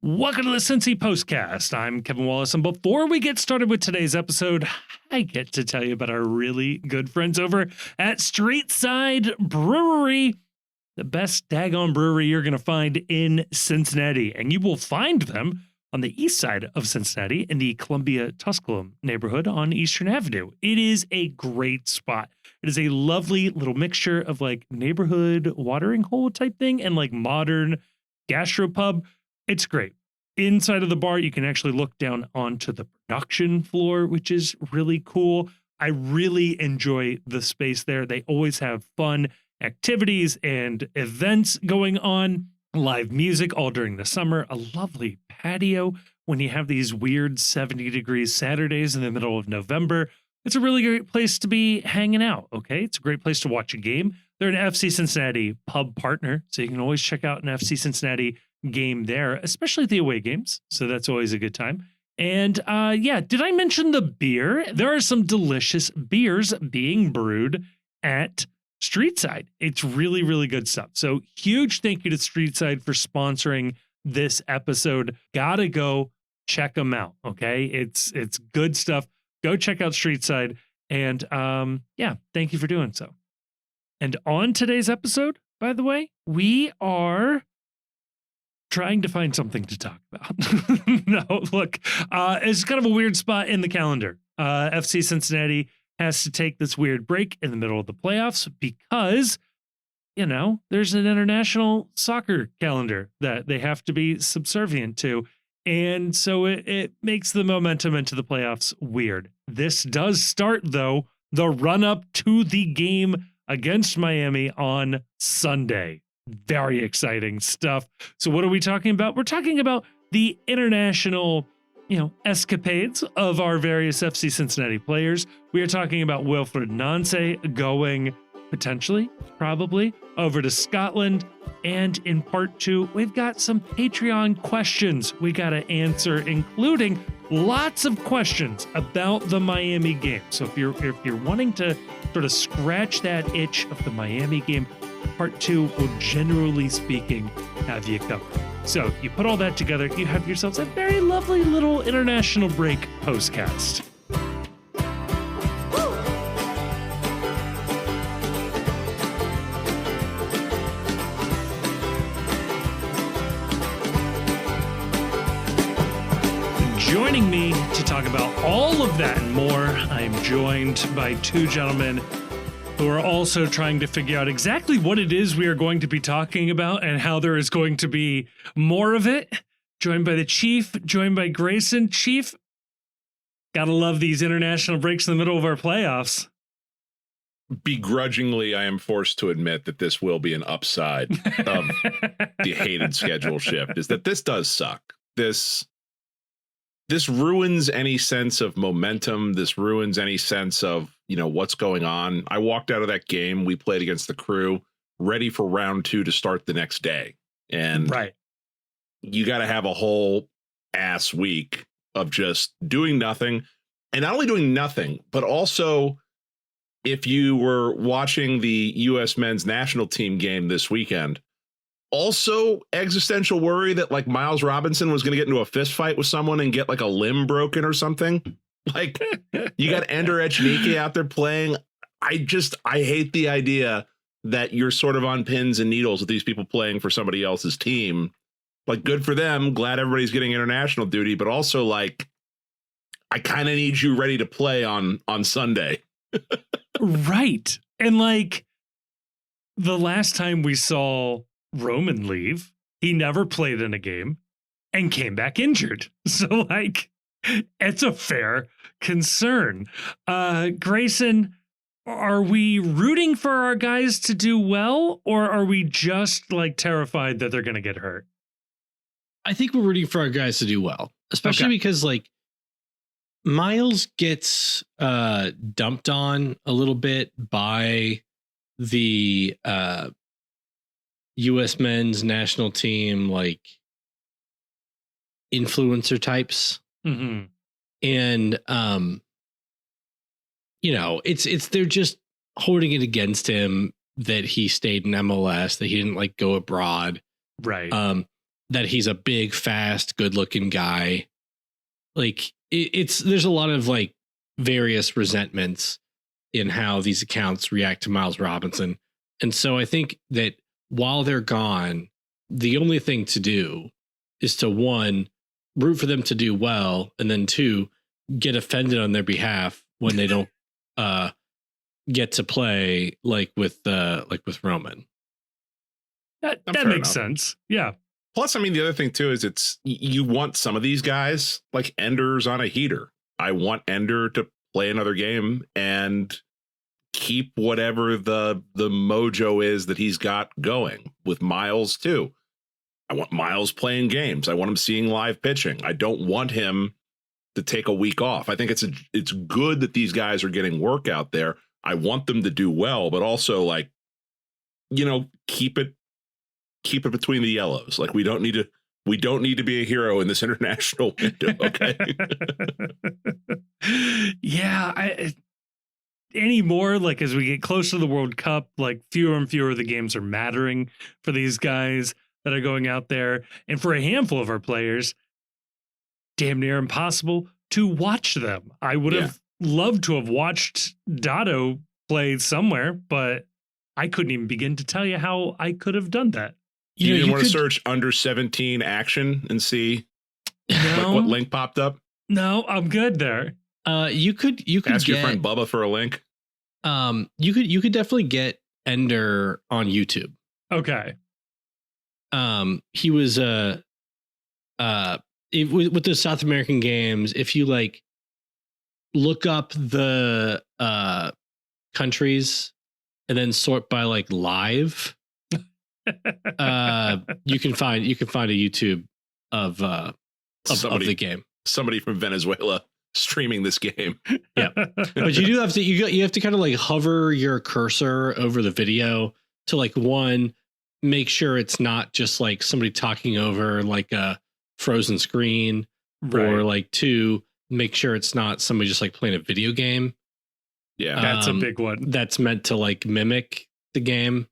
Welcome to the Cincy Postcast. I'm Kevin Wallace, and before we get started with today's episode, I get to tell you about our really good friends over at Streetside Brewery, the best daggone brewery you're going to find in Cincinnati. And you will find them on the east side of Cincinnati in the Columbia-Tusculum neighborhood on Eastern Avenue. It is a great spot. It is a lovely little mixture of like neighborhood watering hole type thing and like modern gastropub. It's great. Inside of the bar, you can actually look down onto the production floor, which is really cool. I really enjoy the space there. They always have fun activities and events going on, live music all during the summer, a lovely patio when you have these weird 70-degree Saturdays in the middle of November. It's a really great place to be hanging out, okay? It's a great place to watch a game. They're an FC Cincinnati pub partner, so you can always check out an FC Cincinnati game there, especially the away games. So that's always a good time. And did I mention the beer? There are some delicious beers being brewed at Streetside. It's really, really good stuff. So huge thank you to Streetside for sponsoring this episode. Gotta go check them out. Okay. It's good stuff. Go check out Streetside. And thank you for doing so. And on today's episode, by the way, we are trying to find something to talk about. No, look, it's kind of a weird spot in the calendar. FC Cincinnati has to take this weird break in the middle of the playoffs because, you know, there's an international soccer calendar that they have to be subservient to. And so it makes the momentum into the playoffs weird. This does start, though, the run up to the game against Miami on Sunday. Very exciting stuff. So what are we talking about? We're talking about the international, escapades of our various FC Cincinnati players. We are talking about Wilfred going potentially, probably, over to Scotland. And in part 2, we've got some Patreon questions we got to answer, including lots of questions about the Miami game. So if you're wanting to sort of scratch that itch of the Miami game, part 2 will, generally speaking, have you covered. So you put all that together, you have yourselves a very lovely little international break postcast. Joining me to talk about all of that and more, I am joined by two gentlemen who are also trying to figure out exactly what it is we are going to be talking about and how there is going to be more of it. Joined by the Chief, joined by Grayson. Chief, gotta love these international breaks in the middle of our playoffs. Begrudgingly, I am forced to admit that this will be an upside of the hated schedule shift, is that this does suck. This ruins any sense of momentum. This ruins any sense of, what's going on. I walked out of that game we played against the Crew ready for round 2 to start the next day. And right, you got to have a whole ass week of just doing nothing. And not only doing nothing, but also if you were watching the U.S. men's national team game this weekend, also existential worry that like Miles Robinson was going to get into a fist fight with someone and get like a limb broken or something. Like you got Ender Echenike out there playing. I hate the idea that you're sort of on pins and needles with these people playing for somebody else's team. Like, good for them. Glad everybody's getting international duty, but also like, I kind of need you ready to play on Sunday. Right. And like the last time we saw Roman leave, he never played in a game and came back injured. So like, it's a fair concern. Grayson, are we rooting for our guys to do well, or are we just like terrified that they're going to get hurt? I think we're rooting for our guys to do well, especially because like Miles gets dumped on a little bit by the U.S. men's national team, like influencer types. Mm-hmm. And, it's they're just holding it against him that he stayed in MLS, that he didn't like go abroad. Right. that he's a big, fast, good-looking guy. Like there's a lot of like various resentments in how these accounts react to Miles Robinson. And so I think that while they're gone, the only thing to do is to, one, root for them to do well, and then two, get offended on their behalf when they don't get to play like with Roman. That makes sense. Yeah. Plus, I mean, the other thing too is you want some of these guys, like Ender's on a heater. I want Ender to play another game and keep whatever the mojo is that he's got going. With Miles too, I want Miles playing games. I want him seeing live pitching. I don't want him to take a week off. I think it's good that these guys are getting work out there. I want them to do well, but also, like, you know, keep it between the yellows. Like, we don't need to be a hero in this international window. Okay. Yeah. Anymore, like, as we get close to the World Cup, like, fewer and fewer of the games are mattering for these guys that are going out there. And for a handful of our players, damn near impossible to watch them. I would have loved to have watched Dotto play somewhere, but I couldn't even begin to tell you how I could have done that. You didn't want to search under 17 action and see what link popped up? No, I'm good there. You could ask your friend Bubba for a link. You could definitely get Ender on YouTube. Okay. He was with the South American games, if you like look up the countries and then sort by like live, you can find a YouTube of the game. Somebody from Venezuela streaming this game. Yeah. But you do have to you have to kind of like hover your cursor over the video to, like, one, make sure it's not just like somebody talking over like a frozen screen, right. Or like two, make sure it's not somebody just like playing a video game. Yeah. That's a big one. That's meant to like mimic the game.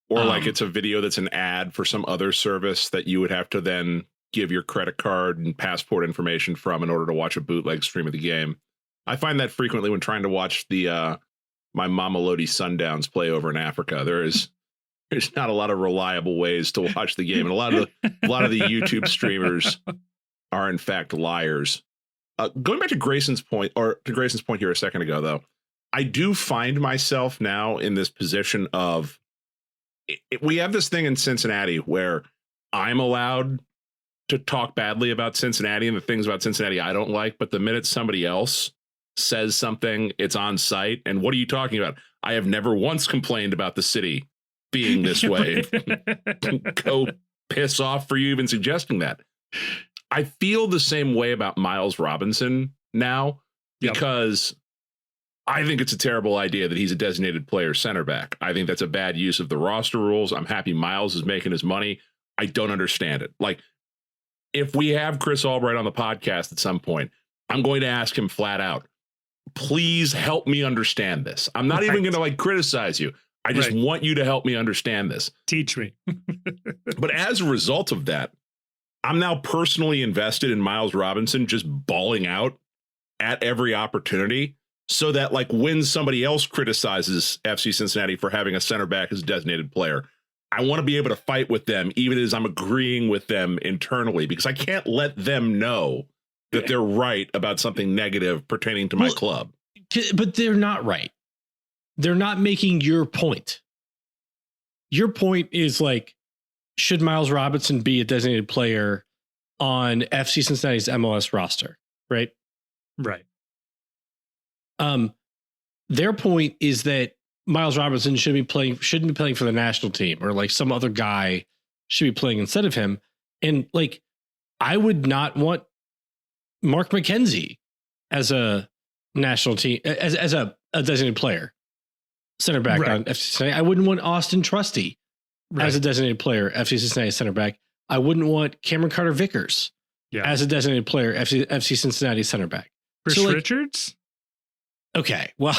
Or like it's a video that's an ad for some other service that you would have to then give your credit card and passport information from in order to watch a bootleg stream of the game. I find that frequently when trying to watch the my Mamelodi Sundowns play over in Africa. There's not a lot of reliable ways to watch the game, and a lot of the YouTube streamers are in fact liars. Going back to Grayson's point here a second ago, though, I do find myself now in this position of we have this thing in Cincinnati where I'm allowed to talk badly about Cincinnati and the things about Cincinnati I don't like, but the minute somebody else says something, it's on site. And what are you talking about? I have never once complained about the city being this way. Go piss off for you even suggesting that. I feel the same way about Miles Robinson now, because I think it's a terrible idea that he's a designated player center back. I think that's a bad use of the roster rules. I'm happy Miles is making his money. I don't understand it. Like, if we have Chris Albright on the podcast at some point, I'm going to ask him flat out, please help me understand this. I'm not even going to like criticize you. I just want you to help me understand this. Teach me. But as a result of that, I'm now personally invested in Miles Robinson just balling out at every opportunity, so that like when somebody else criticizes FC Cincinnati for having a center back as a designated player, I want to be able to fight with them, even as I'm agreeing with them internally, because I can't let them know that they're right about something negative pertaining to my club. But they're not right. They're not making your point. Your point is like, should Miles Robinson be a designated player on FC Cincinnati's MLS roster? Right. Right. Their point is that Miles Robinson shouldn't be playing for the national team, or like some other guy should be playing instead of him. And like, I would not want Mark McKenzie as a national team, as a designated player, center back on FC Cincinnati. I wouldn't want Austin Trusty as a designated player, FC Cincinnati center back. I wouldn't want Cameron Carter Vickers as a designated player, FC Cincinnati center back. Chris Richards? Okay, well,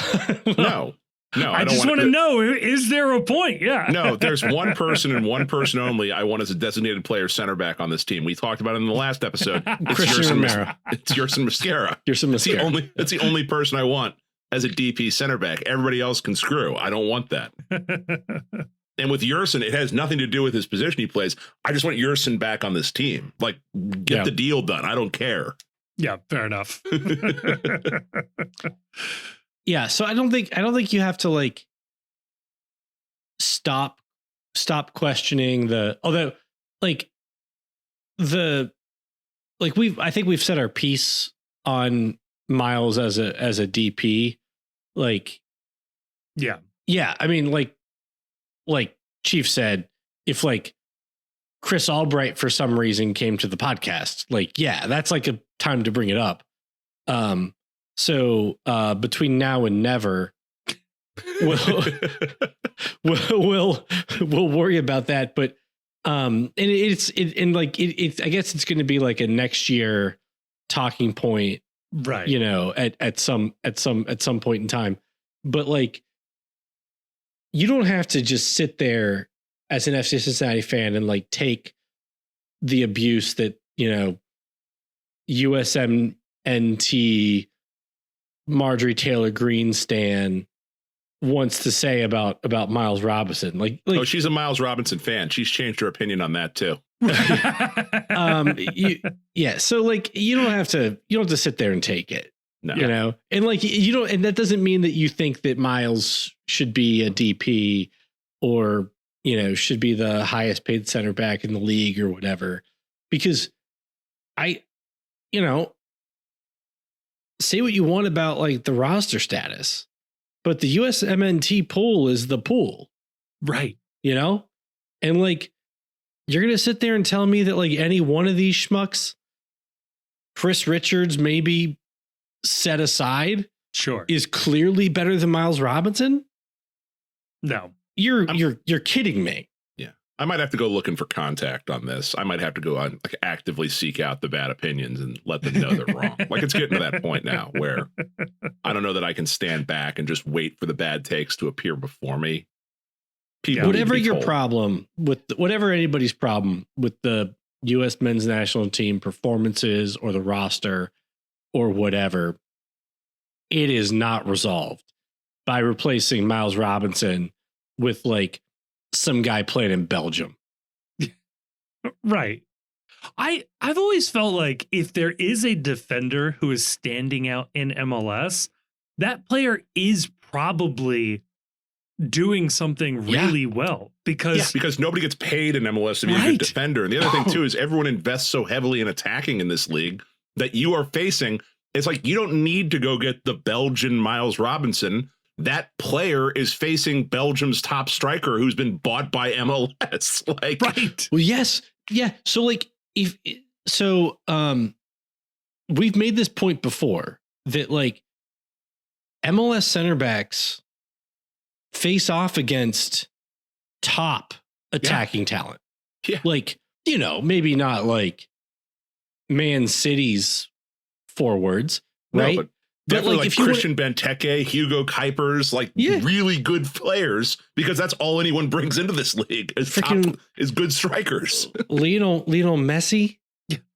no. No, I just want to know, is there a point? Yeah. No, there's one person and one person only I want as a designated player center back on this team. We talked about it in the last episode. It's Christian Romero. It's Yerson Mosquera. That's the only person I want as a DP center back. Everybody else can screw. I don't want that. And with Yerson, it has nothing to do with his position he plays. I just want Yerson back on this team. Like, get the deal done. I don't care. Yeah, fair enough. Yeah, so I don't think you have to like stop questioning I think we've said our piece on Miles as a DP. Like, yeah. I mean, like Chief said, if like Chris Albright for some reason came to the podcast, like, yeah, that's like a time to bring it up. So between now and never, we'll worry about that. But and it's I guess it's going to be like a next year talking point, right? You know, at some point in time. But like, you don't have to just sit there as an FC Cincinnati fan and like take the abuse that, you know, USMNT Marjorie Taylor Greenspan wants to say about Miles Robinson. Like, oh, she's a Miles Robinson fan. She's changed her opinion on that too. So like, you don't have to sit there and take it. No. You know, and like, you don't, and that doesn't mean that you think that Miles should be a DP or, you know, should be the highest paid center back in the league or whatever, because say what you want about like the roster status, but the USMNT pool is the pool. Right. You know, and like, you're going to sit there and tell me that like any one of these schmucks, Chris Richards, maybe set aside, sure, is clearly better than Miles Robinson? No, you're kidding me. Yeah, I might have to go looking for contact on this. I might have to go on like actively seek out the bad opinions and let them know they're wrong. Like, it's getting to that point now where I don't know that I can stand back and just wait for the bad takes to appear before me. People, whatever your problem with, whatever anybody's problem with the U.S. men's national team performances or the roster or whatever, it is not resolved by replacing Miles Robinson with like some guy playing in Belgium. Right. I've always felt like if there is a defender who is standing out in MLS, that player is probably doing something really well because nobody gets paid in MLS to be a good defender. And the other thing too is everyone invests so heavily in attacking in this league that you are facing. It's like, you don't need to go get the Belgian Miles Robinson. That player is facing Belgium's top striker who's been bought by MLS. Like, right. Well, yes. Yeah. So like, we've made this point before that like MLS center backs face off against top attacking talent. Yeah. Like, you know, maybe not like Man City's forwards, right? No, but definitely like Christian Benteke, Hugo Kuipers, like really good players, because that's all anyone brings into this league is good strikers. Lionel Messi.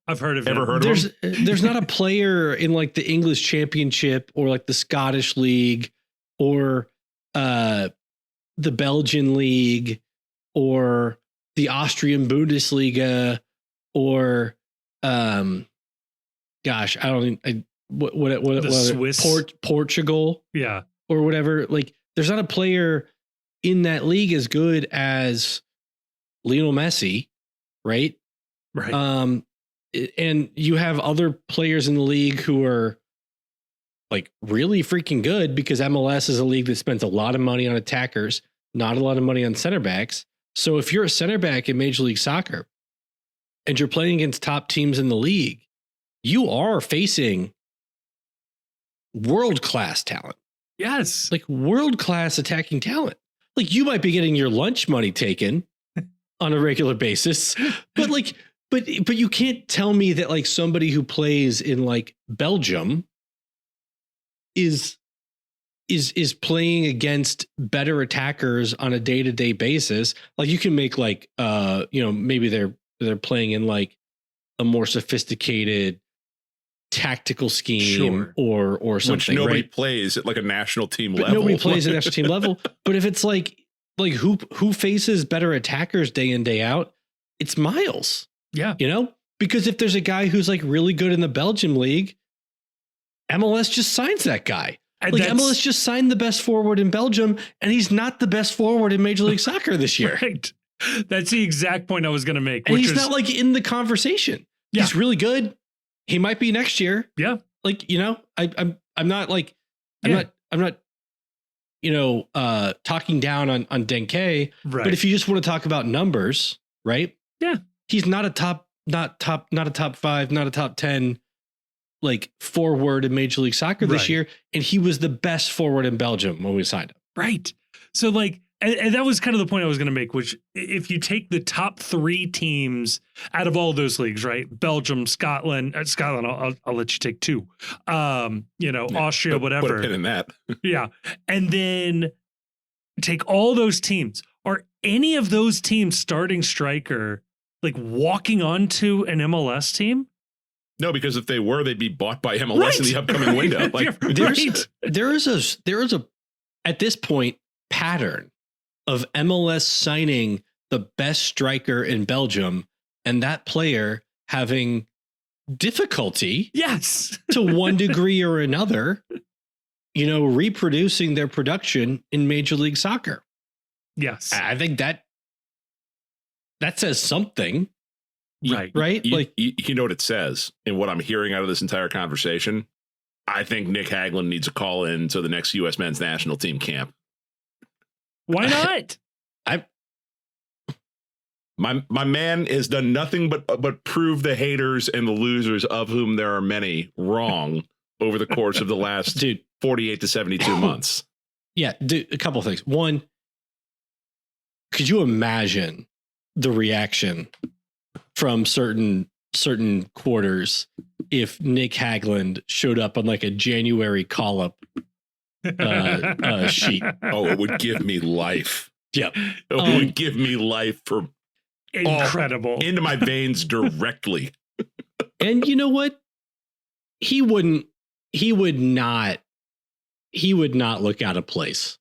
I've heard of him. Ever heard of him? There's not a player in like the English Championship or like the Scottish League or the Belgian League or the Austrian Bundesliga or gosh, I don't think what Swiss Portugal, or whatever. Like, there's not a player in that league as good as Lionel Messi, right? Right. And you have other players in the league who are like really freaking good, because MLS is a league that spends a lot of money on attackers, not a lot of money on center backs. So if you're a center back in Major League Soccer and you're playing against top teams in the league, you are facing world-class talent. Yes. Like world-class attacking talent. Like, you might be getting your lunch money taken on a regular basis, but like, but you can't tell me that like somebody who plays in like Belgium is is playing against better attackers on a day-to-day basis. Like you can make like maybe they're playing in like a more sophisticated tactical scheme or something, which nobody right? plays at like a national team But level. nobody plays at national team level. But if it's like who faces better attackers day in, day out, it's Miles. Yeah. Because if there's a guy who's like really good in the Belgium league, MLS just signs that guy. And like MLS just signed the best forward in Belgium, and he's not the best forward in Major League Soccer this year. Right. That's the exact point I was going to make. And he's not like in the conversation. Yeah. He's really good. He might be next year. Yeah. Like, I'm not like, I'm not, talking down on Denke. Right. But if you just want to talk about numbers, right? Yeah. He's not a top 5, not a top 10, like forward in Major League Soccer this year. And he was the best forward in Belgium when we signed him. Right. So like, and that was kind of the point I was going to make, which if you take the top 3 teams out of all those leagues, right? Belgium, Scotland, I'll let you take 2, Austria, whatever. Put a pin in that. Yeah. And then take all those teams. Are any of those teams starting striker like walking onto an MLS team? No, because if they were, they'd be bought by MLS in the upcoming window. Like there is a at this point pattern of MLS signing the best striker in Belgium and that player having difficulty, yes, to one degree or another, reproducing their production in Major League Soccer. Yes. I think that says something. Right. Right. You know what it says, and what I'm hearing out of this entire conversation. I think Nick Hagglund needs a call in to the next U.S. men's national team camp. Why not? My man has done nothing but prove the haters and the losers, of whom there are many, wrong over the course of the last 48 to 72 months. Yeah, dude, a couple of things. One, could you imagine the reaction from certain quarters if Nick Hagglund showed up on like a January call-up sheet? Oh, it would give me life. Yeah, it would give me life for incredible into my veins directly. And you know what? He would not look out of place.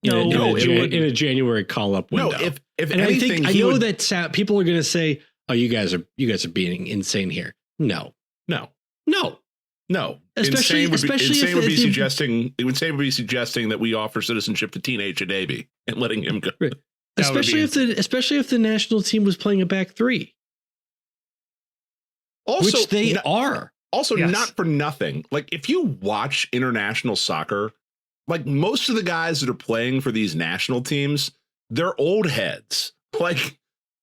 In a January call-up window. No, if and anything, I know that people are going to say, "Oh, you guys are being insane here." No. Especially insane would be suggesting that we offer citizenship to teenage Adabi and letting him go. Right. Especially if the national team was playing a back 3. Also, which they are. Also, yes. Not for nothing. Like, if you watch international soccer, like most of the guys that are playing for these national teams, they're old heads. Like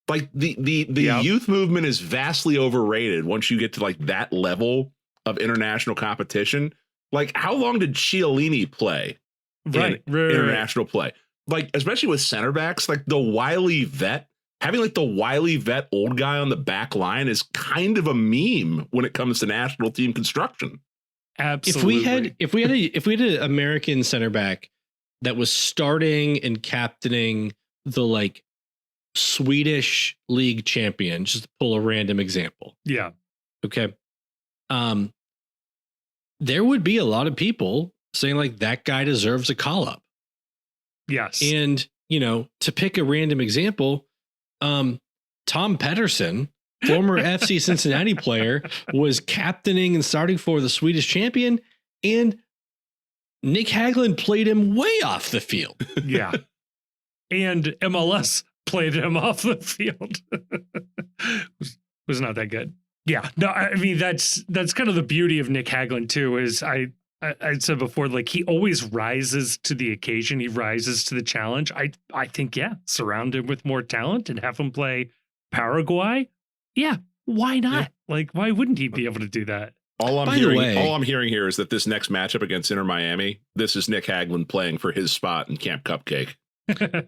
the youth movement is vastly overrated once you get to like that level of international competition. Like, how long did Chiellini play? Right. International play. Like, especially with center backs, like the wily vet, having like the wily vet old guy on the back line is kind of a meme when it comes to national team construction. Absolutely. If we had an American center back that was starting and captaining the like Swedish league champion, just to pull a random example. Yeah. Okay. There would be a lot of people saying like that guy deserves a call up. Yes. And, to pick a random example, Tom Pettersson, former FC Cincinnati player, was captaining and starting for the Swedish champion, and Nick Hagglund played him way off the field. Yeah. And MLS played him off the field. was not that good. Yeah. No, I mean, that's kind of the beauty of Nick Hagglund too, is I said before, like, he always rises to the occasion. He rises to the challenge. I think, surround him with more talent and have him play Paraguay. Yeah. Why not? Yeah. Like, why wouldn't he be able to do that? All I'm hearing here is that this next matchup against Inter Miami, this is Nick Hagglund playing for his spot in Camp Cupcake.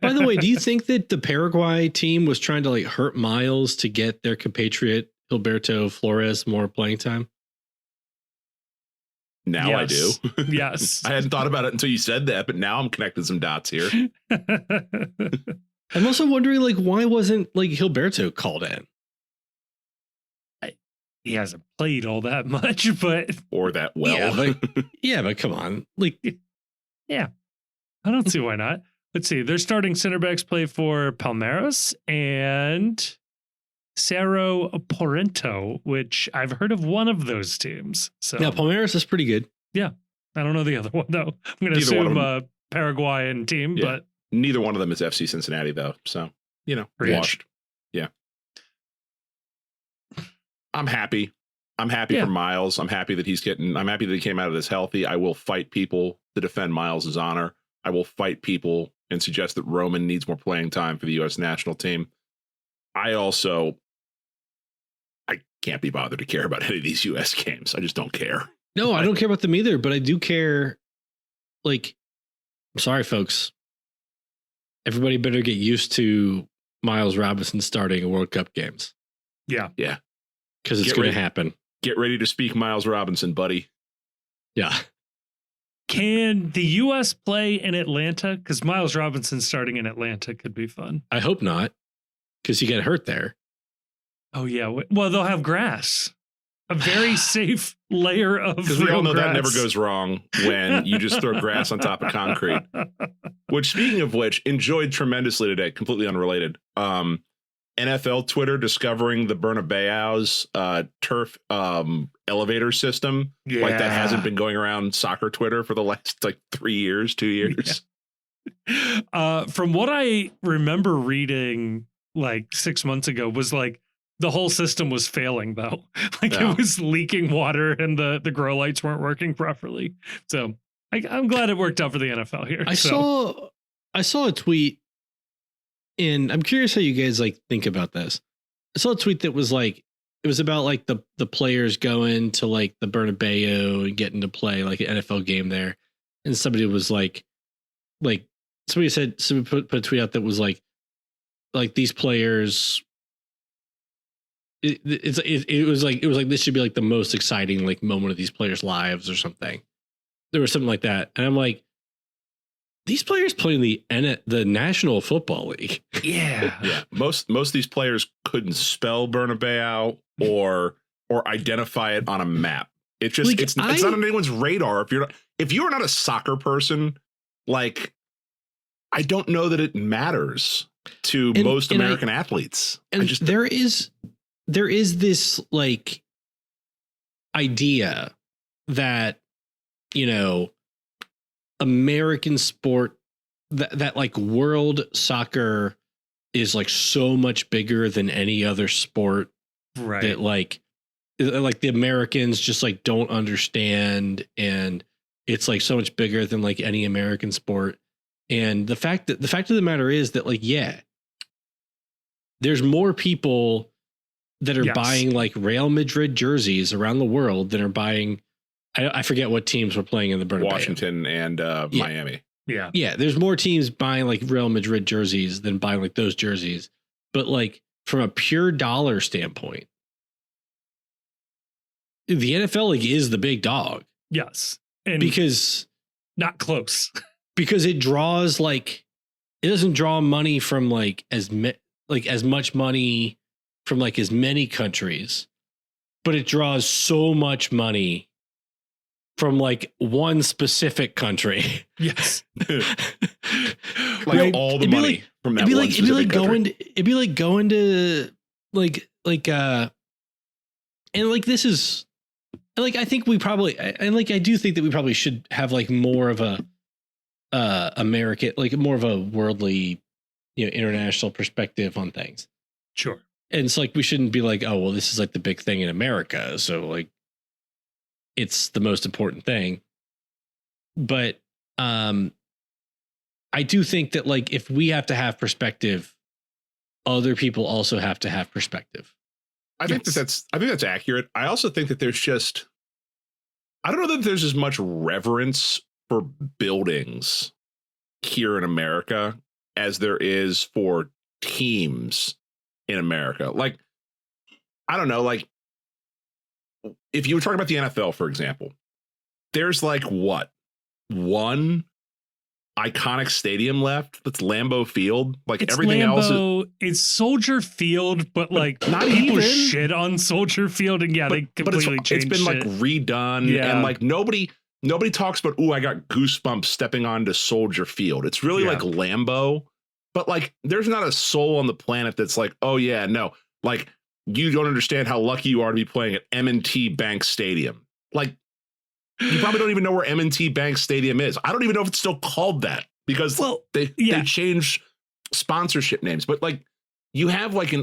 By the way, do you think that the Paraguay team was trying to like hurt Miles to get their compatriot Gilberto Flores more playing time? Now I do. Yes. I hadn't thought about it until you said that, but now I'm connecting some dots here. I'm also wondering, like, why wasn't like Gilberto called in? He hasn't played all that much, but Or that well. Yeah, but come on. Like, yeah, I don't see why not. Let's see. Their starting center backs play for Palmeiras and Cerro Porento, which I've heard of one of those teams. So now Palmeiras is pretty good. I don't know the other one though. I'm going to assume a Paraguayan team, but neither one of them is FC Cincinnati though. So, washed. Yeah. I'm happy. I'm happy for Miles. I'm happy that he came out of this healthy. I will fight people to defend Miles's honor. I will fight people and suggest that Roman needs more playing time for the U.S. national team. I can't be bothered to care about any of these U.S. games. I just don't care. No, I don't care about them either, but I do care. Like, I'm sorry, folks. Everybody better get used to Miles Robinson starting World Cup games. Yeah. Yeah. Because it's going to happen. Get ready to speak Miles Robinson, buddy. Yeah. Can the U.S. play in Atlanta? Because Miles Robinson starting in Atlanta could be fun. I hope not, because you get hurt there. Oh, yeah. Well, they'll have grass. A very safe layer of because we all know grass. that never goes wrong when you just throw grass on top of concrete. Which, speaking of which, enjoyed tremendously today. Completely unrelated. NFL Twitter discovering the Bernabeu's turf elevator system. Yeah. Like that hasn't been going around soccer Twitter for the last 2 years. From what I remember reading like 6 months ago was like the whole system was failing though. Like it was leaking water and the grow lights weren't working properly. So I'm glad it worked out for the NFL here. I saw a tweet. And I'm curious how you guys like think about this. I saw a tweet that was like, it was about like the players going to like the Bernabeu and getting to play like an NFL game there. And somebody was like somebody put a tweet out that was like these players. It was like this should be like the most exciting like moment of these players' lives or something. There was something like that, and I'm like, these players play in the National Football League. Yeah. Yeah. Most of these players couldn't spell Bernabeu or identify it on a map. It's just like, it's not on anyone's radar. If you're not a soccer person, like I don't know that it matters to most American athletes. And there is this like idea that, American sport, that like world soccer is like so much bigger than any other sport, right? That like the Americans just like don't understand, and it's like so much bigger than like any American sport. And the fact of the matter is that like, there's more people that are buying like Real Madrid jerseys around the world than are buying. I forget what teams were playing in the Bernabeu. Washington and Miami. Yeah. Yeah. There's more teams buying like Real Madrid jerseys than buying like those jerseys. But like from a pure dollar standpoint, the NFL like is the big dog. Yes. And because not close. Because it draws like, it doesn't draw money from like as much money from like as many countries, but it draws so much money from like one specific country. Yes. Like all the money from that one specific country. It'd be like going to like and like this is like, I think we probably, I do think that we probably should have like more of a American, like more of a worldly, international perspective on things. Sure. And it's like, we shouldn't be like, oh, well, this is like the big thing in America, so like it's the most important thing. But I do think that like if we have to have perspective, other people also have to have perspective. I think that's accurate. I also think that I don't know that there's as much reverence for buildings here in America as there is for teams in America. Like, I don't know, like if you were talking about the NFL, for example, there's like what? One iconic stadium left? That's Lambeau Field. Like it's everything Lambeau, else it's Soldier Field, but like not people even shit on Soldier Field, and they completely changed it's been like it. redone, and like nobody talks about, I got goosebumps stepping onto Soldier Field. It's really like Lambeau, but like there's not a soul on the planet that's like, oh yeah, no, like you don't understand how lucky you are to be playing at M&T Bank Stadium. Like you probably don't even know where M&T Bank Stadium is. I don't even know if it's still called that because they changed sponsorship names. But like you have like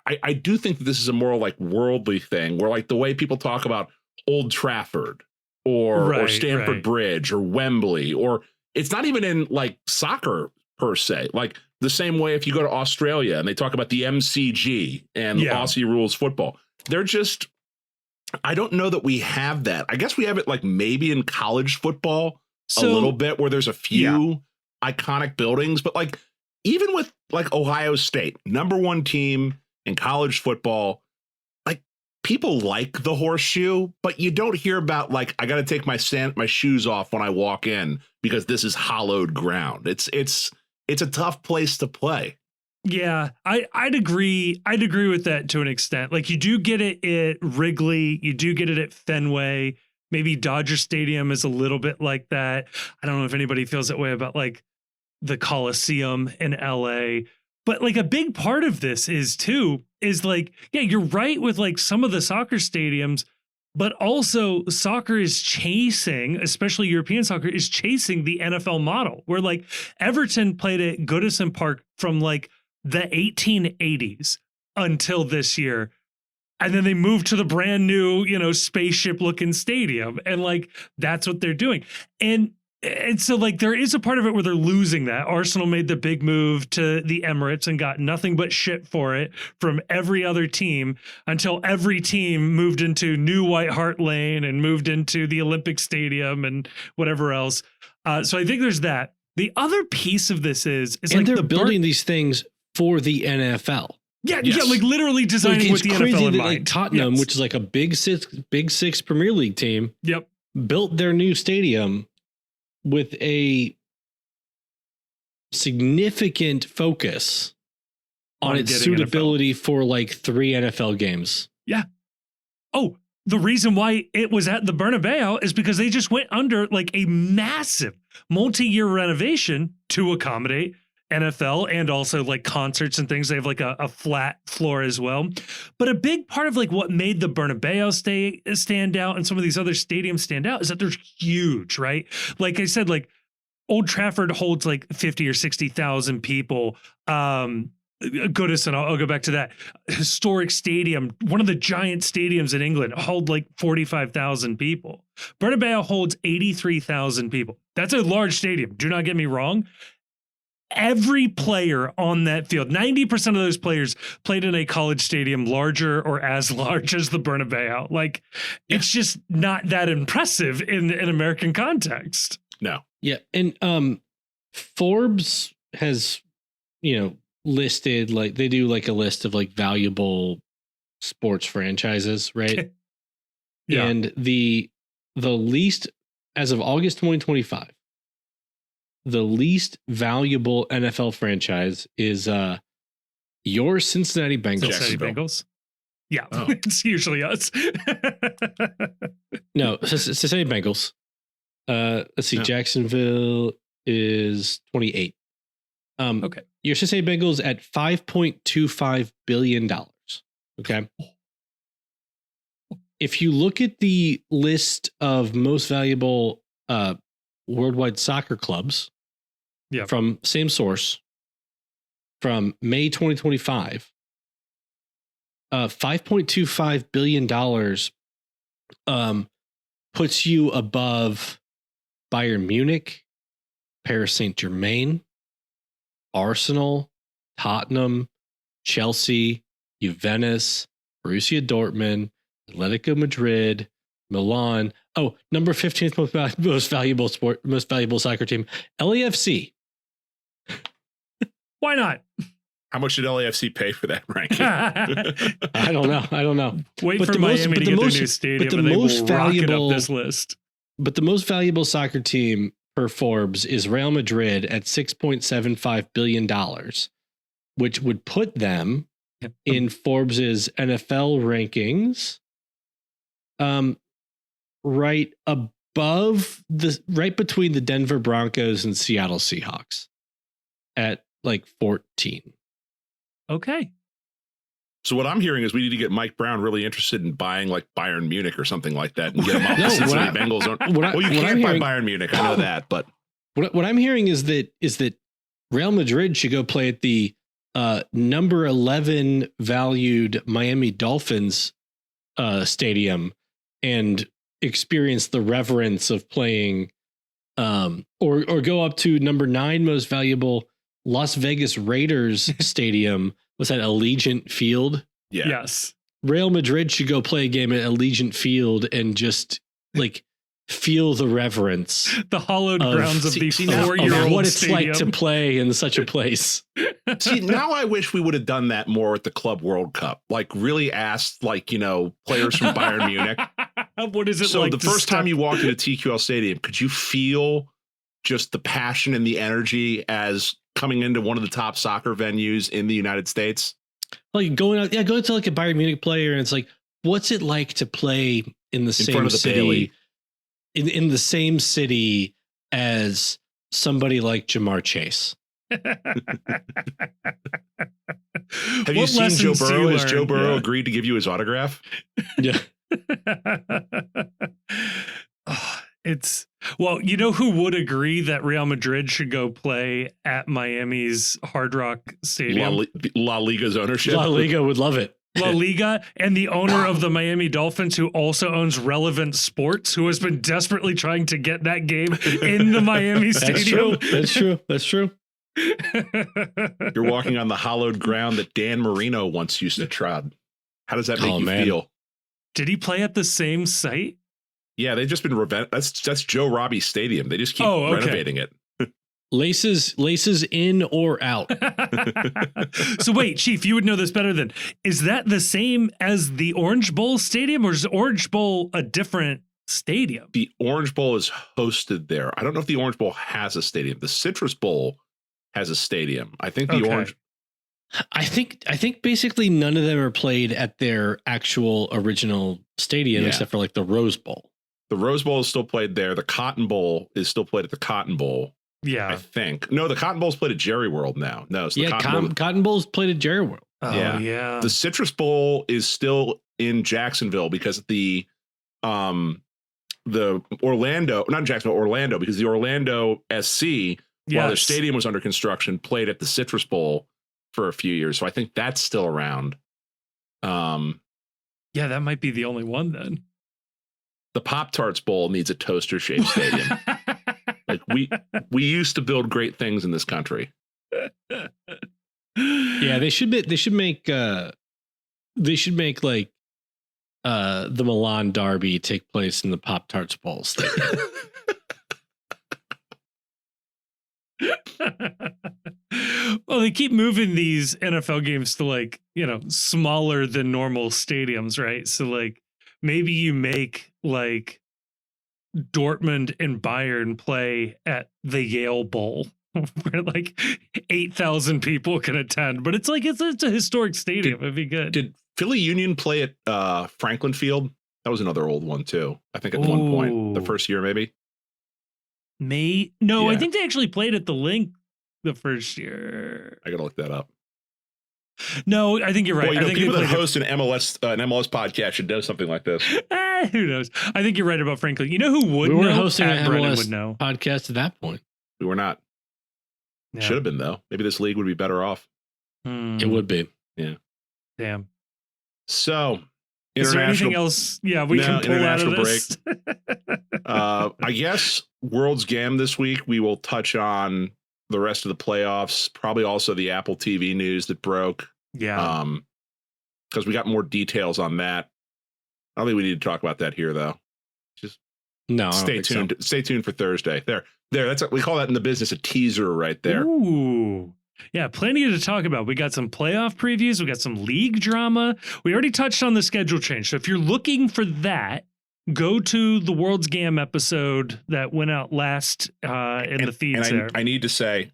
I do think that this is a more like worldly thing where like the way people talk about Old Trafford or Stamford Bridge or Wembley, or it's not even in like soccer per se. Like the same way if you go to Australia and they talk about the MCG and Aussie rules football, they're just, I don't know that we have that. I guess we have it like maybe in college football a little bit where there's a few iconic buildings, but like even with like Ohio State, #1 team in college football, like people like the horseshoe, but you don't hear about like, I got to take my shoes off when I walk in because this is hallowed ground. It's a tough place to play. Yeah, I'd agree. I'd agree with that to an extent. Like you do get it at Wrigley, you do get it at Fenway. Maybe Dodger Stadium is a little bit like that. I don't know if anybody feels that way about like the Coliseum in LA. But like a big part of this is like, you're right with like some of the soccer stadiums, but also soccer is chasing, especially European soccer is chasing the NFL model where like Everton played at Goodison Park from like the 1880s until this year. And then they moved to the brand new, spaceship looking stadium. And like, that's what they're doing. And so like, there is a part of it where they're losing that. Arsenal made the big move to the Emirates and got nothing but shit for it from every other team until every team moved into New White Hart Lane and moved into the Olympic Stadium and whatever else. So I think there's that. The other piece of this is like they're building these things for the NFL. Yeah, like literally designing with the NFL in mind. Like Tottenham, which is like a big six Premier League team, built their new stadium with a significant focus on its suitability for like 3 NFL games. Yeah. Oh, the reason why it was at the Bernabeu is because they just went under like a massive multi-year renovation to accommodate NFL and also like concerts and things. They have like a flat floor as well. But a big part of like what made the Bernabeu stand out and some of these other stadiums stand out is that they're huge, right? Like I said, like Old Trafford holds like 50 or 60,000 people. Goodison, I'll go back to that historic stadium. One of the giant stadiums in England hold like 45,000 people. Bernabeu holds 83,000 people. That's a large stadium. Do not get me wrong. Every player on that field, 90% of those players played in a college stadium larger or as large as the Bernabeu. Like, it's just not that impressive in American context. No. Yeah. And Forbes has, listed, like, they do like a list of like valuable sports franchises, right? Yeah. And the least, as of August 2025, the least valuable NFL franchise is your Cincinnati Bengals. Cincinnati Bengals? Yeah, it's usually us. No, Cincinnati Bengals. Let's see, Jacksonville is 28. Okay. Your Cincinnati Bengals at $5.25 billion. Okay. If you look at the list of most valuable worldwide soccer clubs, from same source, from May 2025, $5.25 billion puts you above Bayern Munich, Paris Saint-Germain, Arsenal, Tottenham, Chelsea, Juventus, Borussia Dortmund, Atletico Madrid, Milan. Oh, number 15th most valuable soccer team, LAFC. Why not? How much did LAFC pay for that ranking? I don't know. Wait for Miami to get their new stadium, and they will rocket up this list. But the most valuable soccer team per Forbes is Real Madrid at $6.75 billion, which would put them in Forbes's NFL rankings, right between the Denver Broncos and Seattle Seahawks at like 14. Okay. So what I'm hearing is we need to get Mike Brown really interested in buying like Bayern Munich or something like that and get him off the Cincinnati Bengals. Well, you can't buy Bayern Munich. I know that, but what I'm hearing is that Real Madrid should go play at the number 11 valued Miami Dolphins stadium and experience the reverence of playing, or go up to number 9 most valuable Las Vegas Raiders stadium. Was that Allegiant Field? Yeah. Yes. Real Madrid should go play a game at Allegiant Field and just like feel the reverence, the hallowed grounds of the 4-year-old what it's stadium. like to play in such a place. See, now I wish we would have done that more at the Club World Cup. Like really asked, like, you know, players from Bayern Munich. What is it so like? The first time you walked into TQL Stadium, could you feel just the passion and the energy as coming into one of the top soccer venues in the United States? Like going to like a Bayern Munich player, and it's like, what's it like to play in the same city? In the same city as somebody like Jamar Chase. Have you seen Joe Burrow? Has Joe Burrow agreed to give you his autograph? Yeah. Well, you know who would agree that Real Madrid should go play at Miami's Hard Rock Stadium? La Liga's ownership. La Liga would love it. La Liga and the owner of the Miami Dolphins, who also owns Relevant Sports, who has been desperately trying to get that game in the Miami Stadium. That's true. You're walking on the hallowed ground that Dan Marino once used to trod. How does that make you feel? Did he play at the same site? Yeah, they've just been that's Joe Robbie Stadium. They just keep renovating it. Laces in or out. So wait, Chief, you would know this better than. Is that the same as the Orange Bowl Stadium, or is Orange Bowl a different stadium? The Orange Bowl is hosted there. I don't know if the Orange Bowl has a stadium. The Citrus Bowl has a stadium. I think the Orange. I think basically none of them are played at their actual original stadium except for like the Rose Bowl. The Rose Bowl is still played there. The Cotton Bowl is still played at the Cotton Bowl. Yeah, I think. No, the Cotton Bowl's played at Jerry World now. No, it's the Cotton Bowl's played at Jerry World. Oh, yeah. The Citrus Bowl is still in Jacksonville because the Orlando, not Jacksonville, Orlando, because the Orlando SC, while their stadium was under construction, played at the Citrus Bowl for a few years. So I think that's still around. Yeah, that might be the only one then. The Pop-Tarts Bowl needs a toaster-shaped stadium. Like we used to build great things in this country. Yeah, they should make like the Milan Derby take place in the Pop-Tarts Bowl stadium. Well, they keep moving these NFL games to like, you know, smaller than normal stadiums, right? So like maybe you make like Dortmund and Bayern play at the Yale Bowl where like 8,000 people can attend, but it's like it's a historic stadium. It'd be good. Did Philly Union play at Franklin Field? That was another old one too. I think at one point, the first year maybe. I think they actually played at the Link the first year. I gotta look that up. No, I think you're right. Well, I think people that host an MLS podcast should know something like this. Who knows? I think you're right about Franklin. You know who would know? We weren't hosting an MLS would know. podcast at that point. We were not. Yeah. Should have been though. Maybe this league would be better off. It would be. Yeah. Damn. So, is there anything else? Yeah, we can pull out of this. Break. I guess World's Gam this week. We will touch on the rest of the playoffs. Probably also the Apple TV news that broke. Yeah. Because we got more details on that. I don't think we need to talk about that here, though. Just stay tuned. So. Stay tuned for Thursday. There. That's we call that in the business a teaser right there. Ooh. Yeah, plenty to talk about. We got some playoff previews. We got some league drama. We already touched on the schedule change. So if you're looking for that, go to the World's Gam episode that went out last in the feeds there. I need to say,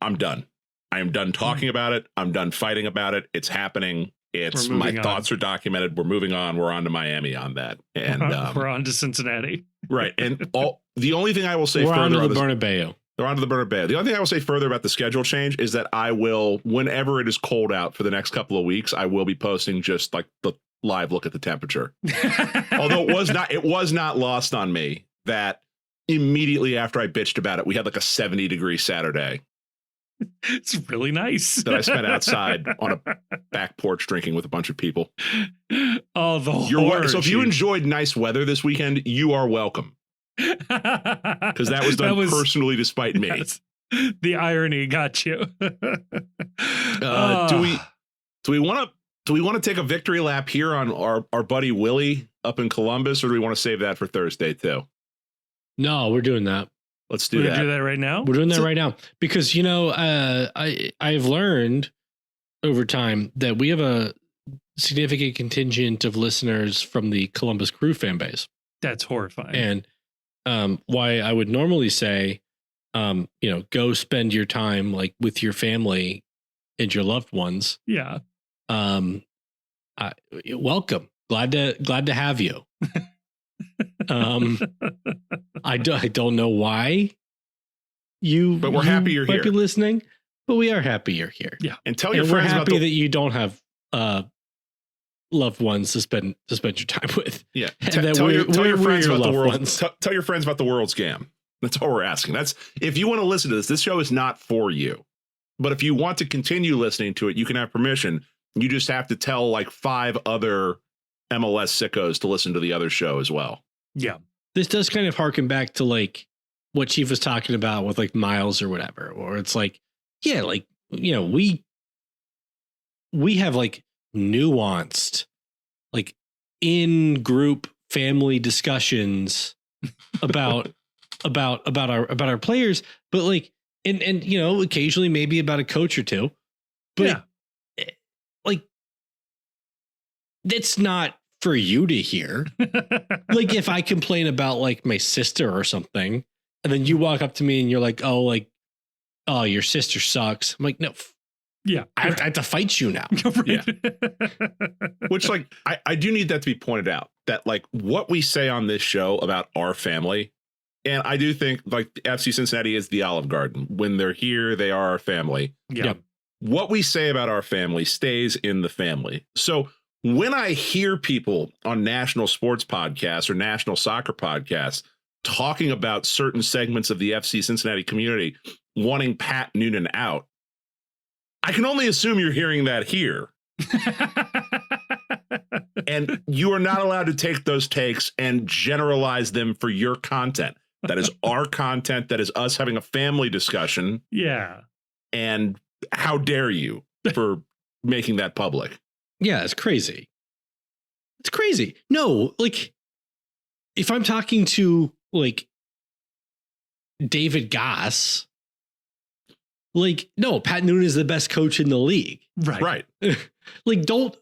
I'm done. I am done talking about it. I'm done fighting about it. It's happening. It's my thoughts are documented. We're moving on. We're on to Miami on that. And we're on to Cincinnati. Right. And the only thing I will say we're further on to the Bernabeu. They're on to the Bernabeu. The only thing I will say further about the schedule change is that I will, whenever it is cold out for the next couple of weeks, I will be posting just like the live look at the temperature. Although it was not lost on me that immediately after I bitched about it, we had like a 70-degree Saturday. It's really nice. That I spent outside on a back porch drinking with a bunch of people. Oh, so if you enjoyed nice weather this weekend, you are welcome. Because that was done personally despite me. Yes, the irony got you. Do we want to take a victory lap here on our buddy Willie up in Columbus, or do we want to save that for Thursday too? No, we're doing that. Let's do that. Do that right now. We're doing that right now because I've learned over time that we have a significant contingent of listeners from the Columbus Crew fan base. That's horrifying. And why I would normally say, go spend your time like with your family and your loved ones. Yeah. Welcome. Glad to have you. I don't know why but we're happy you're here. Be listening, but we are happy you're here. Yeah, and tell your friends we're happy that you don't have loved ones to spend your time with. Yeah, tell your friends about the world. Tell your friends about the World's Gam. That's all we're asking. That's if you want to listen to this. This show is not for you, but if you want to continue listening to it, you can have permission. You just have to tell like 5 other MLS sickos to listen to the other show as well. Yeah. This does kind of harken back to like what Chief was talking about with like Miles or whatever, or it's like, yeah, like, we have like nuanced, like in group family discussions about our players, but like, and occasionally maybe about a coach or two, but yeah. Like, that's not for you to hear. Like if I complain about like my sister or something, and then you walk up to me and you're like, oh, your sister sucks. I'm like, no. Yeah. I have to fight you now. Yeah. Which like, I do need that to be pointed out that like what we say on this show about our family. And I do think like FC Cincinnati is the Olive Garden. When they're here, they are our family. Yeah. Yep. What we say about our family stays in the family. So when I hear people on national sports podcasts or national soccer podcasts talking about certain segments of the FC Cincinnati community wanting Pat Noonan out, I can only assume you're hearing that here. And you are not allowed to take those takes and generalize them for your content. That is our content. That is us having a family discussion. Yeah. And how dare you for making that public? Yeah, it's crazy. It's crazy. No, like if I'm talking to like David Goss, like, no, Pat Noonan is the best coach in the league. Right. Like, don't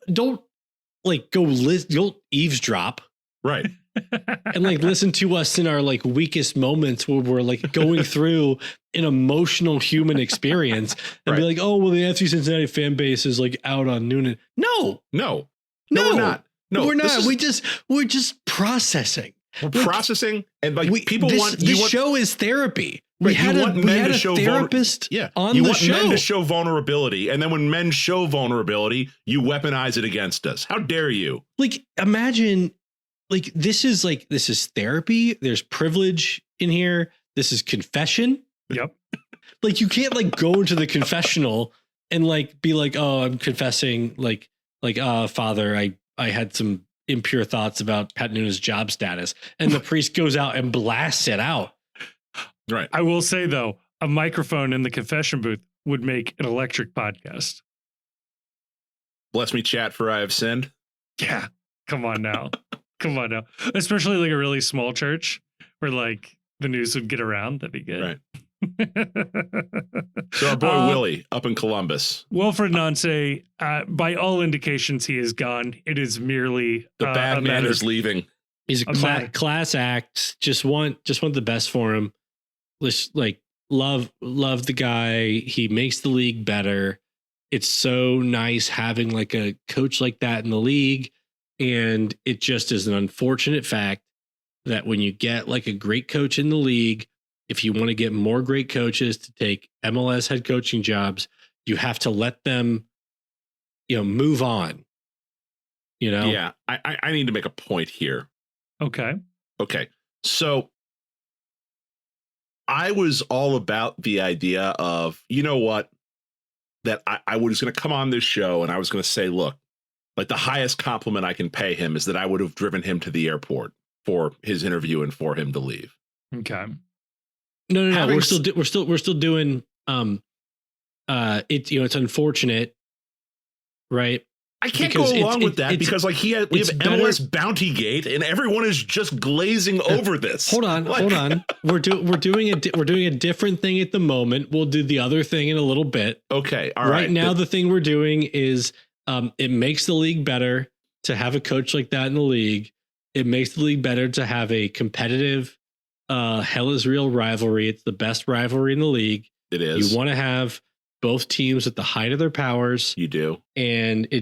like don't eavesdrop. Right. And like listen to us in our like weakest moments where we're like going through an emotional human experience and be like, oh, well, the FC Cincinnati fan base is like out on Noonan. No, we're not. No, we're not. We're just processing. We're processing, and like this show is therapy. Right, you want men to show therapist on you the want show. Men to show vulnerability, and then when men show vulnerability, you weaponize it against us. How dare you? Like, imagine, like this is therapy. There's privilege in here. This is confession. Yep. Like you can't like go into the confessional and like be like, oh, I'm confessing, like Father, I had some impure thoughts about Pat Noonan's job status, and the priest goes out and blasts it out. Right. I will say, though, a microphone in the confession booth would make an electric podcast. Bless me, chat, for I have sinned. Yeah. Come on now. Especially like a really small church where like the news would get around. That'd be good. Right. So our boy Willie up in Columbus. Wilfred Nance, by all indications, he is gone. It is merely the bad man is leaving. He's a class act. Just want the best for him. Let's love the guy. He makes the league better. It's so nice having like a coach like that in the league. And it just is an unfortunate fact that when you get like a great coach in the league, if you want to get more great coaches to take MLS head coaching jobs, you have to let them, move on. Yeah, I need to make a point here. Okay. So I was all about the idea of, you know what, that I was going to come on this show and I was going to say, look, like the highest compliment I can pay him is that I would have driven him to the airport for his interview and for him to leave. Okay. No. We're still doing. It's unfortunate, right? I can't go along with that because we have MLS Bounty Gate and everyone is just glazing over this. Hold on. We're doing a different thing at the moment. We'll do the other thing in a little bit. Okay. All right. Right now, the thing we're doing is it makes the league better to have a coach like that in the league. It makes the league better to have a competitive hell is real rivalry. It's the best rivalry in the league. It is. You want to have both teams at the height of their powers. You do. And I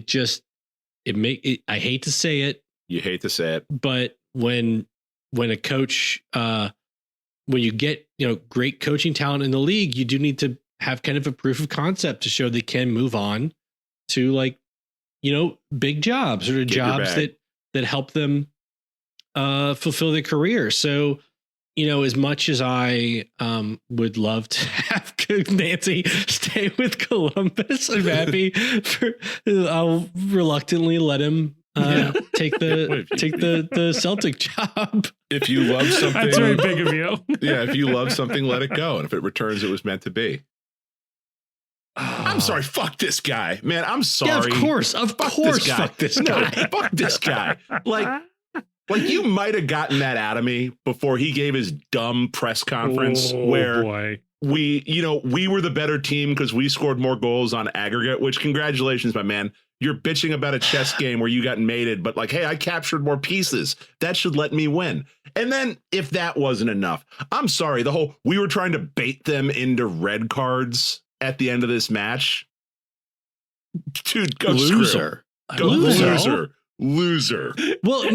hate to say it. You hate to say it. But when a coach, when you get, great coaching talent in the league, you do need to have kind of a proof of concept to show they can move on to big jobs or jobs that help them fulfill their career. So, as much as I would love to have Nancy stay with Columbus, I'm happy. I'll reluctantly let him take the Celtic job. If you love something, that's very big of you. Yeah, if you love something, let it go, and if it returns, it was meant to be. I'm sorry. Fuck this guy, man. I'm sorry. Yeah, of course. Fuck this guy. No, fuck this guy. Like you might have gotten that out of me before he gave his dumb press conference where we were the better team because we scored more goals on aggregate, which congratulations, my man. You're bitching about a chess game where you got mated, but hey, I captured more pieces. That should let me win. And then if that wasn't enough, I'm sorry. We were trying to bait them into red cards at the end of this match. Dude, go loser. Go loser. Well,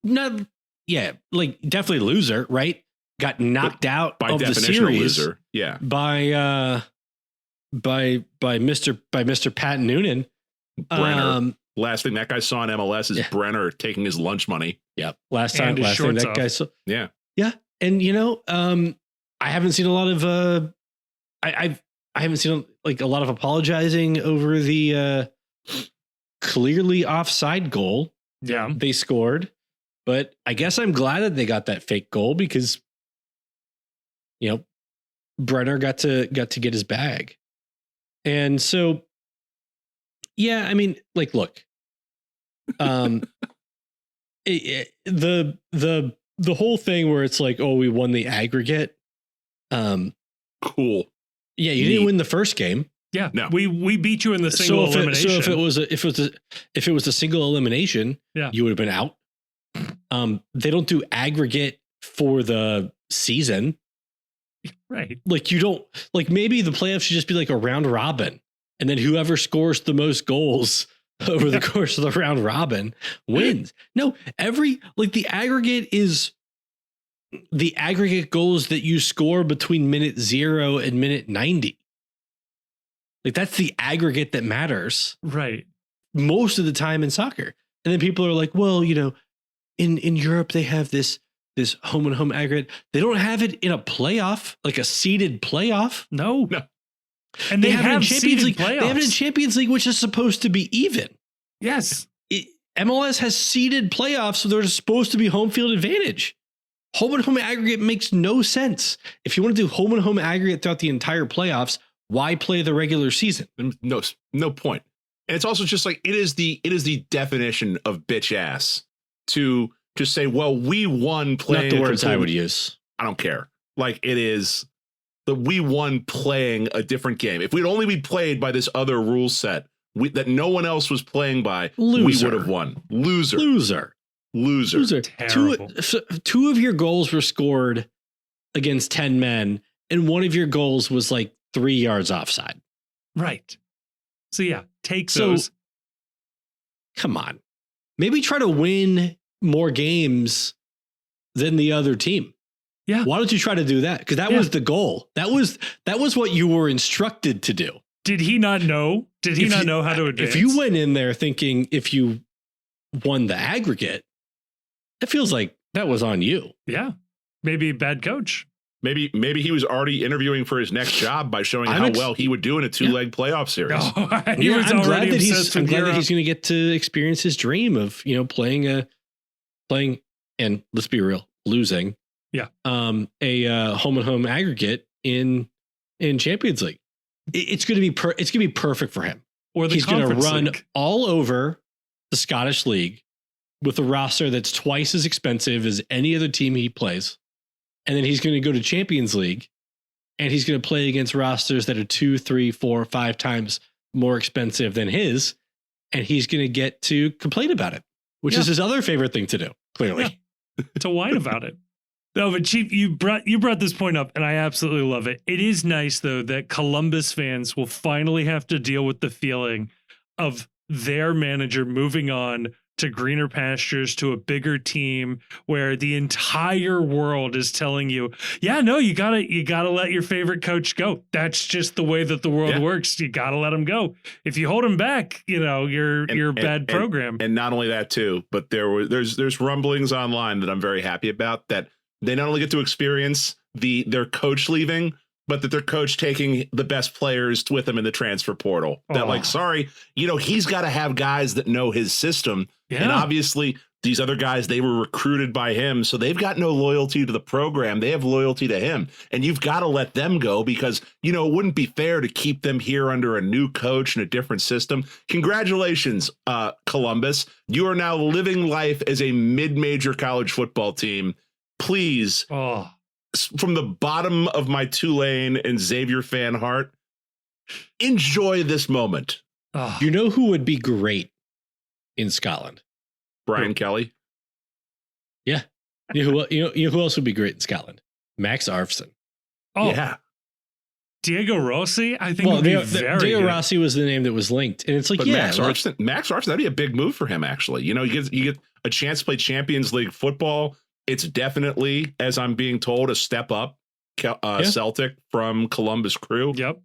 no, yeah, definitely loser, right? Got knocked out by of the definition series, loser. Yeah, by Mr. Pat Noonan. Brenner. Last thing that guy saw in MLS is Brenner taking his lunch money. Yep. Last time that guy saw. Yeah. Yeah, and I haven't seen a lot of I haven't seen a lot of apologizing over the clearly offside goal. Yeah, they scored. But I guess I'm glad that they got that fake goal because, Brenner got to get his bag. And so, yeah, I mean, look, the whole thing where it's we won the aggregate. Cool. Yeah, you didn't win the first game. Yeah, no, we beat you in the single elimination. So if it was a single elimination, you would have been out. They don't do aggregate for the season. Right. You don't maybe the playoffs should just be a round robin. And then whoever scores the most goals over the course of the round robin wins. No, the aggregate is the aggregate goals that you score between minute 0 and minute 90. That's the aggregate that matters. Right. Most of the time in soccer. And then people are well, in Europe, they have this home and home aggregate. They don't have it in a playoff, a seeded playoff. No. And they have Champions League playoffs. They have it in Champions League, which is supposed to be even. Yes. MLS has seeded playoffs, so there's supposed to be home field advantage. Home and home aggregate makes no sense. If you want to do home and home aggregate throughout the entire playoffs, why play the regular season? No point. And it's also just it is the definition of bitch ass to say, well, we won playing. Not the words I would use. I don't care. It is that we won playing a different game. If we'd only been played by this other rule set that no one else was playing by, we would have won. Loser. Loser. Terrible. Two of your goals were scored against 10 men, and one of your goals was like 3 yards offside. Right. So yeah, take those. Come on. Maybe try to win more games than the other team. Yeah. Why don't you try to do that? Because that was the goal. That was what you were instructed to do. Did he not know? Did he not know how to advance? If you went in there thinking if you won the aggregate, it feels like that was on you. Yeah. Maybe a bad coach. Maybe he was already interviewing for his next job by showing how well he would do in a 2-leg playoff series. I'm glad that he's going to get to experience his dream of, playing and let's be real, losing. Yeah. A home and home aggregate in Champions League. It's going to be perfect for him. Or he's going to run league. all over the Scottish League with a roster that's twice as expensive as any other team he plays. And then he's going to go to Champions League and he's going to play against rosters that are 2, 3, 4, 5 times more expensive than his. And he's going to get to complain about it, which is his other favorite thing to do, clearly. Yeah. To whine about it. No, but Chief, you brought this point up and I absolutely love it. It is nice though that Columbus fans will finally have to deal with the feeling of their manager moving on to greener pastures, to a bigger team where the entire world is telling you, yeah, no, you gotta let your favorite coach go. That's just the way that the world works. You gotta let him go. If you hold him back, you're a bad program. And not only that too, but there's rumblings online that I'm very happy about, that they not only get to experience their coach leaving, but that their coach taking the best players with them in the transfer portal. That sorry, he's got to have guys that know his system. Yeah. And obviously these other guys, they were recruited by him. So they've got no loyalty to the program. They have loyalty to him. And you've got to let them go because, it wouldn't be fair to keep them here under a new coach and a different system. Congratulations, Columbus. You are now living life as a mid-major college football team. Please, from the bottom of my Tulane and Xavier fan heart, enjoy this moment. You know who would be great in Scotland? Brian Kelly. Yeah. You know who else would be great in Scotland? Max Arfson. Oh, yeah. Diego Rossi, I think would be very Diego good. Rossi was the name that was linked. And it's like, Max Arfson, that'd be a big move for him, actually. You get a chance to play Champions League football. It's definitely, as I'm being told, a step up Celtic from Columbus Crew. Yep.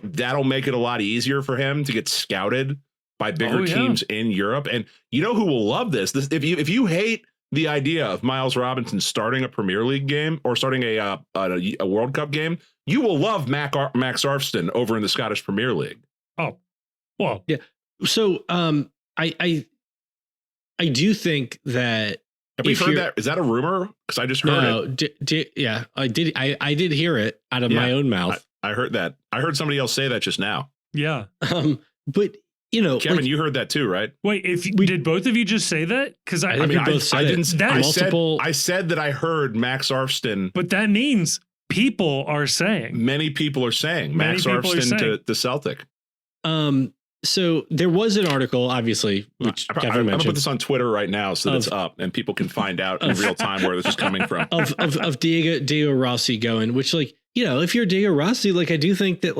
That'll make it a lot easier for him to get scouted by bigger teams in Europe. And who will love this? If you hate the idea of Miles Robinson starting a Premier League game or starting a World Cup game, you will love Max Arfson over in the Scottish Premier League. Oh, well, yeah. So I do think that. Have we heard that? Is that a rumor? Because I just heard it. Yeah, I did. I did hear it out of my own mouth. I heard that. I heard somebody else say that just now. Yeah. But Kevin, you heard that too, right? Wait, did both of you just say that? Because I think we both said it. I said that I heard Max Arfson. But that means people are saying. Many people are saying Max Arfson to Celtic. So there was an article, obviously, which Kevin mentioned. I'm going to put this on Twitter right now so that it's up and people can find out in real time where this is coming from. Of Diego Rossi going, which, if you're Diego Rossi, I do think that,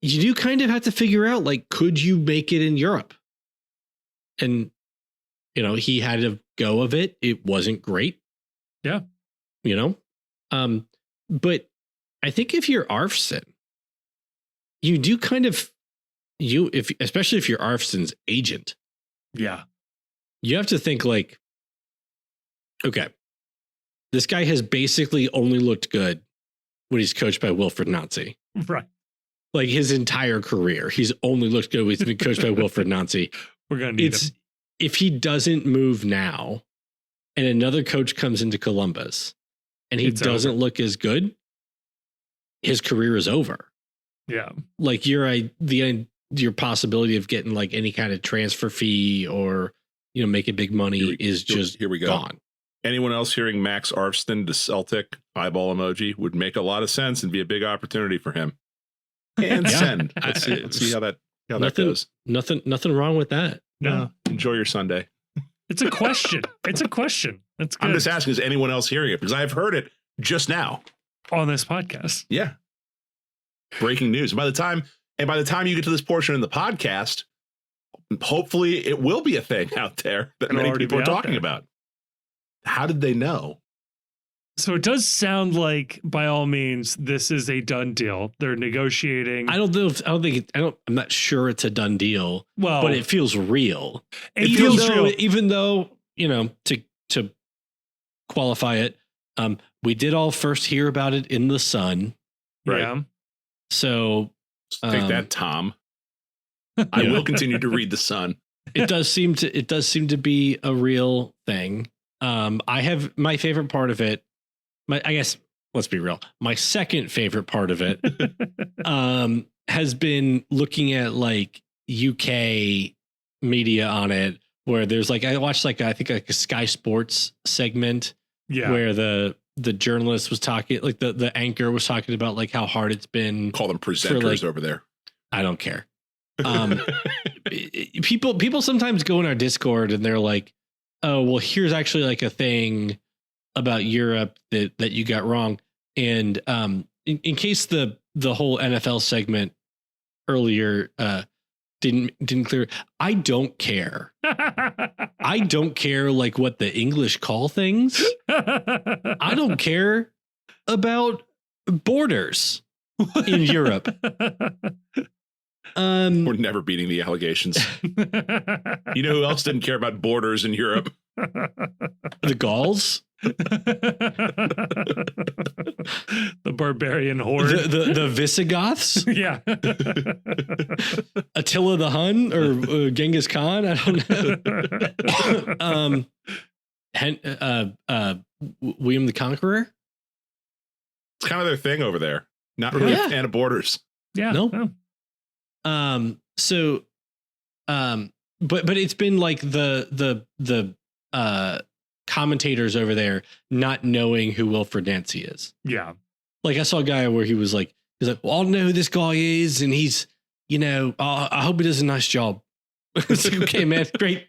you do kind of have to figure out, could you make it in Europe? And, he had a go of it. It wasn't great. Yeah. But I think if you're Arfson, you do kind of, especially if you're Arfson's agent. Yeah. You have to think okay, this guy has basically only looked good when he's coached by Wilfred Nancy. Right. His entire career, he's only looked good when he's been coached by Wilfred Nancy. We're going to need him. If he doesn't move now and another coach comes into Columbus and he doesn't look as good, his career is over. Yeah. Your possibility of getting any kind of transfer fee or, making big money here we go. Gone. Anyone else hearing Max Arfson to Celtic eyeball emoji would make a lot of sense and be a big opportunity for him. And send. Let's see how that goes. Nothing wrong with that. No. Enjoy your Sunday. It's a question. It's a question. That's good. I'm just asking, is anyone else hearing it? Because I've heard it just now on this podcast. Yeah. Breaking news. By the time you get to this portion in the podcast, hopefully it will be a thing out there that many people are talking about. How did they know? So it does sound like, by all means, this is a done deal. They're negotiating. I'm not sure it's a done deal. Well, but it feels real. It feels real. Even though, to qualify it, we did all first hear about it in the Sun. Right. Yeah. So take that, Tom. I will continue to read the Sun. It does seem to be a real thing. I have my favorite part of it. I guess, let's be real. My second favorite part of it has been looking at like UK media on it, where there's like, I watched like, I think like a Sky Sports segment where the journalist was talking, like the anchor was talking about like how hard it's been. Call them presenters over there. I don't care. People sometimes go in our Discord and they're like, oh, well, here's actually like a thing about Europe that you got wrong. And in case the whole NFL segment earlier didn't clear, I don't care. I don't care like what the English call things. I don't care about borders in Europe. We're never beating the allegations. You know who else didn't care about borders in Europe? The Gauls. The barbarian horde. The Visigoths. Yeah. Attila the Hun or Genghis Khan. I don't know. William the Conqueror. It's kind of their thing over there. Not really a fan of borders. Yeah. No. So but it's been like the commentators over there not knowing who Wilfred Nancy is. Yeah. Like I saw a guy where he's like, well, I don't know who this guy is, and he's, I hope he does a nice job. It's like, okay, man, great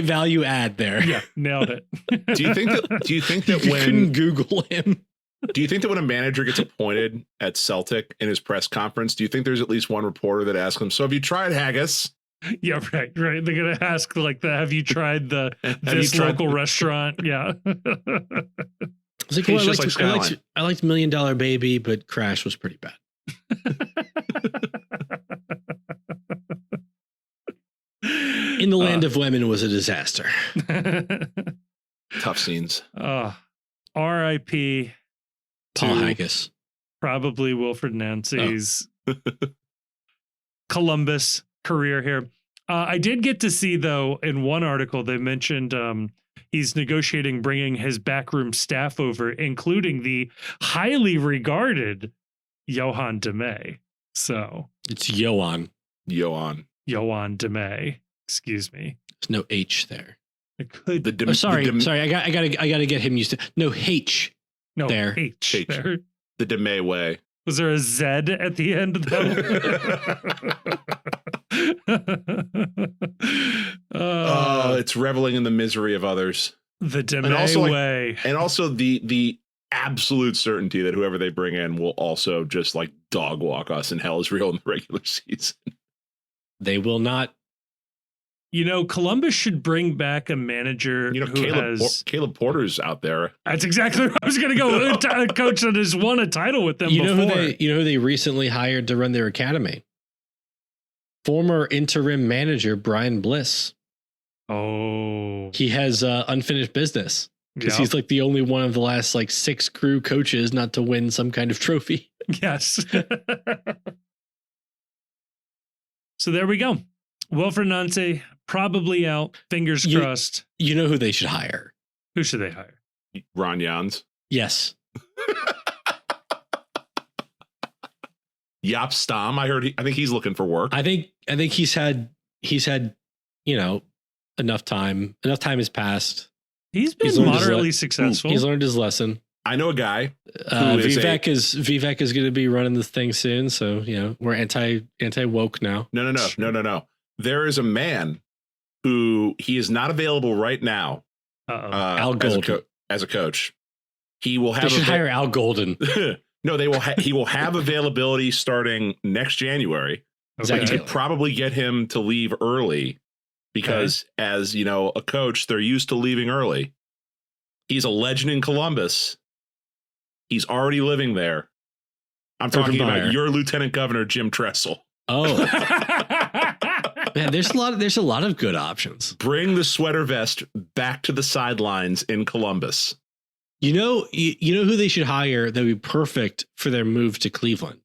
value add there. Yeah, nailed it. Do you think that you when couldn't Google him? Do you think that when a manager gets appointed at Celtic in his press conference, do you think there's at least one reporter that asks him, so have you tried haggis? Yeah, right. They're going to ask like have you tried this local restaurant? Yeah. It's like, well, I liked $1 Million Baby, but Crash was pretty bad. In the Land of Women was a disaster. Tough scenes. R.I.P. Paul Haggis. Probably Wilfred Nancy's Columbus career here. I did get to see, though, in one article, they mentioned he's negotiating bringing his backroom staff over, including the highly regarded Johan de May. So it's Johan de May. Excuse me. There's no H there. It could. Sorry. I gotta get him used to. No H. No there. H. There. The de May way. Was there a Z at the end of that? It's reveling in the misery of others. The de May way. And also the absolute certainty that whoever they bring in will also just like dog walk us in hell is real in the regular season. They will not. Columbus should bring back a manager Caleb Porter's out there. That's exactly where I was going to go. A coach that has won a title with them before. Who they recently hired to run their academy? Former interim manager Brian Bliss. Oh. He has unfinished business because he's like the only one of the last like 6 crew coaches not to win some kind of trophy. Yes. So there we go. Wilfred Nancy probably out. Fingers crossed. You know who they should hire? Who should they hire? Ron Jans. Yes. Jaap Stam. I think he's looking for work. I think he's had enough time. Enough time has passed. He's been moderately successful. He's learned his lesson. I know a guy. Vivek is going to be running this thing soon, so we're anti woke now. No. There is a man who he is not available right now. Al Golden as a coach. He will have. They should hire Al Golden. No, they will. He will have availability starting next January. Okay. You could probably get him to leave early because, as you know, a coach, they're used to leaving early. He's a legend in Columbus. He's already living there. I'm talking about your Lieutenant Governor, Jim Tressel. Oh, man, there's a lot of good options. Bring the sweater vest back to the sidelines in Columbus. You know who they should hire that would be perfect for their move to Cleveland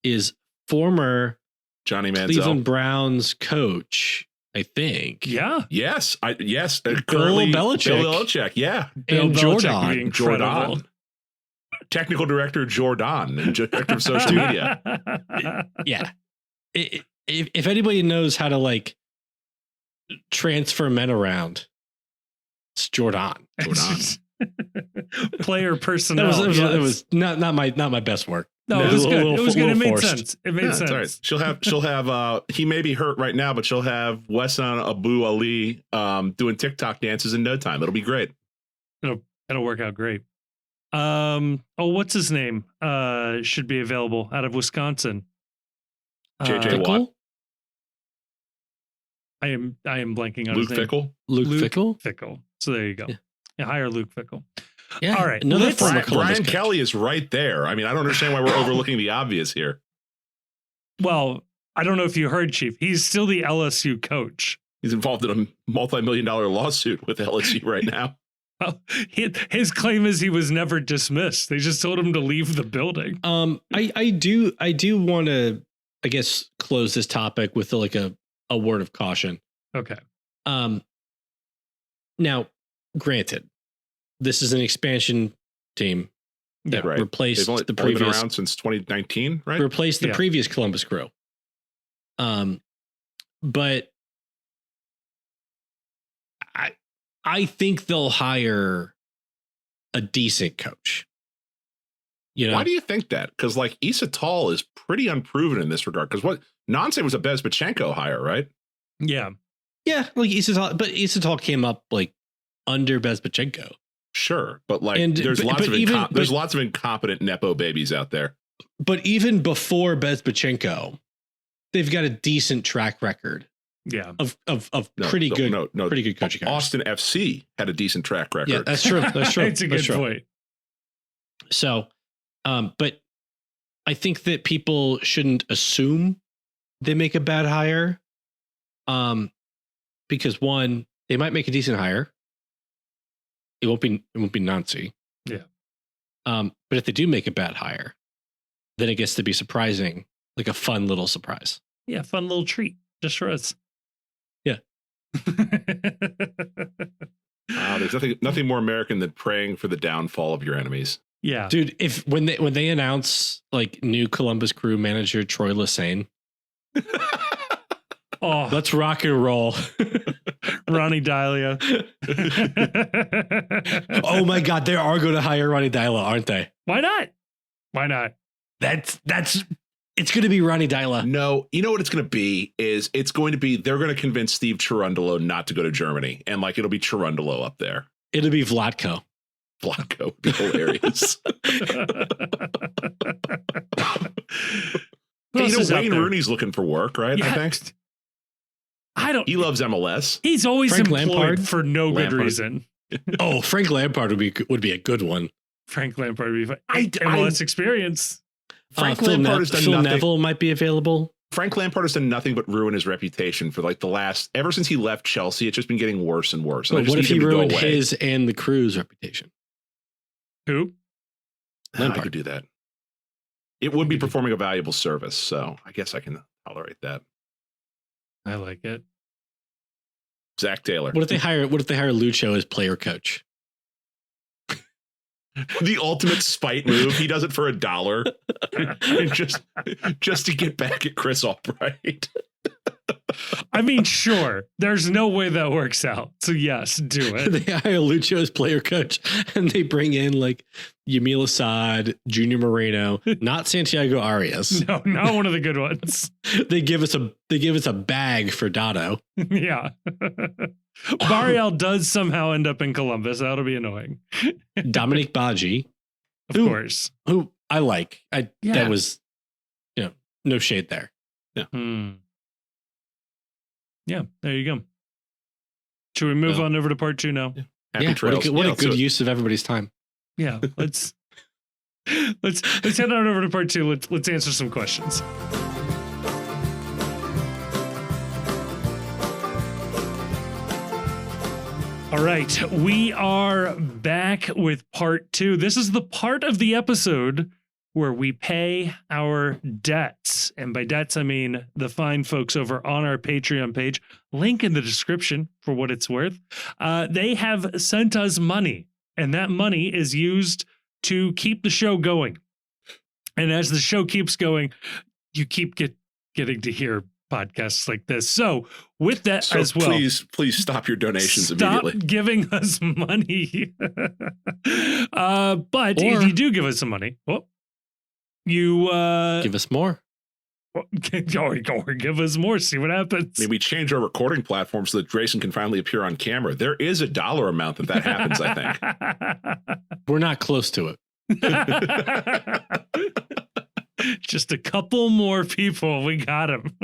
is former Johnny Manziel, Cleveland Browns coach, I think. Yeah. Yes. Yes. Bill Belichick. Yeah. And Jordan. Technical director Jordan and director of social media. Yeah. If anybody knows how to like transfer men around, it's Jordan. Player personnel. It was not my best work. No, it was good. It was good. It made sense. It made sense. Right. She'll have he may be hurt right now, but she'll have Wesson Abu Ali doing TikTok dances in no time. It'll be great. It'll work out great. What's his name? Should be available out of Wisconsin. JJ Watt. I am blanking on Luke his name. Fickle. Luke Fickle. Fickle. So there you go. Yeah, hire Luke Fickle. Yeah. All right. Another Brian Kelly is right there. I mean, I don't understand why we're overlooking the obvious here. Well, I don't know if you heard, Chief. He's still the LSU coach. He's involved in a multi-million-dollar lawsuit with LSU right now. Well, his claim is he was never dismissed. They just told him to leave the building. I do want to, I guess, close this topic with like a word of caution. Okay. Now, granted, this is an expansion team that replaced the previous. Been around since 2019, right? Replaced the previous Columbus Crew. But I think they'll hire a decent coach. You know, why do you think that? Because like Issa Tall is pretty unproven in this regard. Because what Nonce was a Bezbachenko hire, right? Yeah, like Issa Tall, but Issa Tall came up like under Bezbachenko. Sure, but like there's lots of incompetent nepo babies out there. But even before Bezbachenko, they've got a decent track record. Yeah, of pretty good coaching. Austin FC had a decent track record. Yeah, that's true. That's true. It's a good point. So, but I think that people shouldn't assume they make a bad hire. Because one, they might make a decent hire. It won't be Nancy. Yeah. But if they do make a bad hire, then it gets to be surprising, like a fun little surprise. Yeah, fun little treat just for us. Yeah. There's nothing more American than praying for the downfall of your enemies. Yeah, dude. If when they announce like new Columbus Crew manager Troy Lesane, oh, let's rock and roll. Ronnie Deila. Oh my God, they are going to hire Ronnie Deila, aren't they? Why not? That's it's going to be Ronnie Deila. No, you know what it's going to be is they're going to convince Steve Cherundolo not to go to Germany, and like it'll be Cherundolo up there. It'll be Vlatko. Vlatko would be hilarious. Wayne Rooney's looking for work, right? Yeah. I think. He loves MLS. He's always Frank employed Lampard? for no good reason. Oh, Frank Lampard would be a good one. Frank Lampard would be fun. MLS experience. Frank Lampard has done Phil nothing. Neville might be available. Frank Lampard has done nothing but ruin his reputation for like ever since he left Chelsea. It's just been getting worse and worse. But what if he ruined his and the Crew's reputation? Who? I could do that. It would be performing a valuable service, so I guess I can tolerate that. I like it. Zach Taylor. What if they hire Lucho as player coach? The ultimate spite move. He does it for $1, just to get back at Chris Albright. I mean, sure. There's no way that works out. So yes, do it. They hire Lucho as player coach, and they bring in like Yamil Assad, Junior Moreno, not Santiago Arias. No, not one of the good ones. They give us a bag for Dotto. Yeah. Barrial does somehow end up in Columbus. That'll be annoying. Dominic Baji, Of course. who I like. That was, no shade there. Yeah. Yeah, there you go. Should we move on over to part 2 now? Yeah. Happy trails. What a good use of everybody's time. Yeah, let's head on over to part 2. Let's answer some questions. All right, we are back with part 2. This is the part of the episode where we pay our debts. And by debts, I mean the fine folks over on our Patreon page. Link in the description for what it's worth. They have sent us money, and that money is used to keep the show going. And as the show keeps going, you keep getting to hear podcasts like this. So with that as well, please stop your donations immediately. Stop giving us money. But if you do give us some money, you give us more. Or give us more. See what happens. Maybe change our recording platform so that Grayson can finally appear on camera. There is a dollar amount that happens, I think. We're not close to it. Just a couple more people. We got him.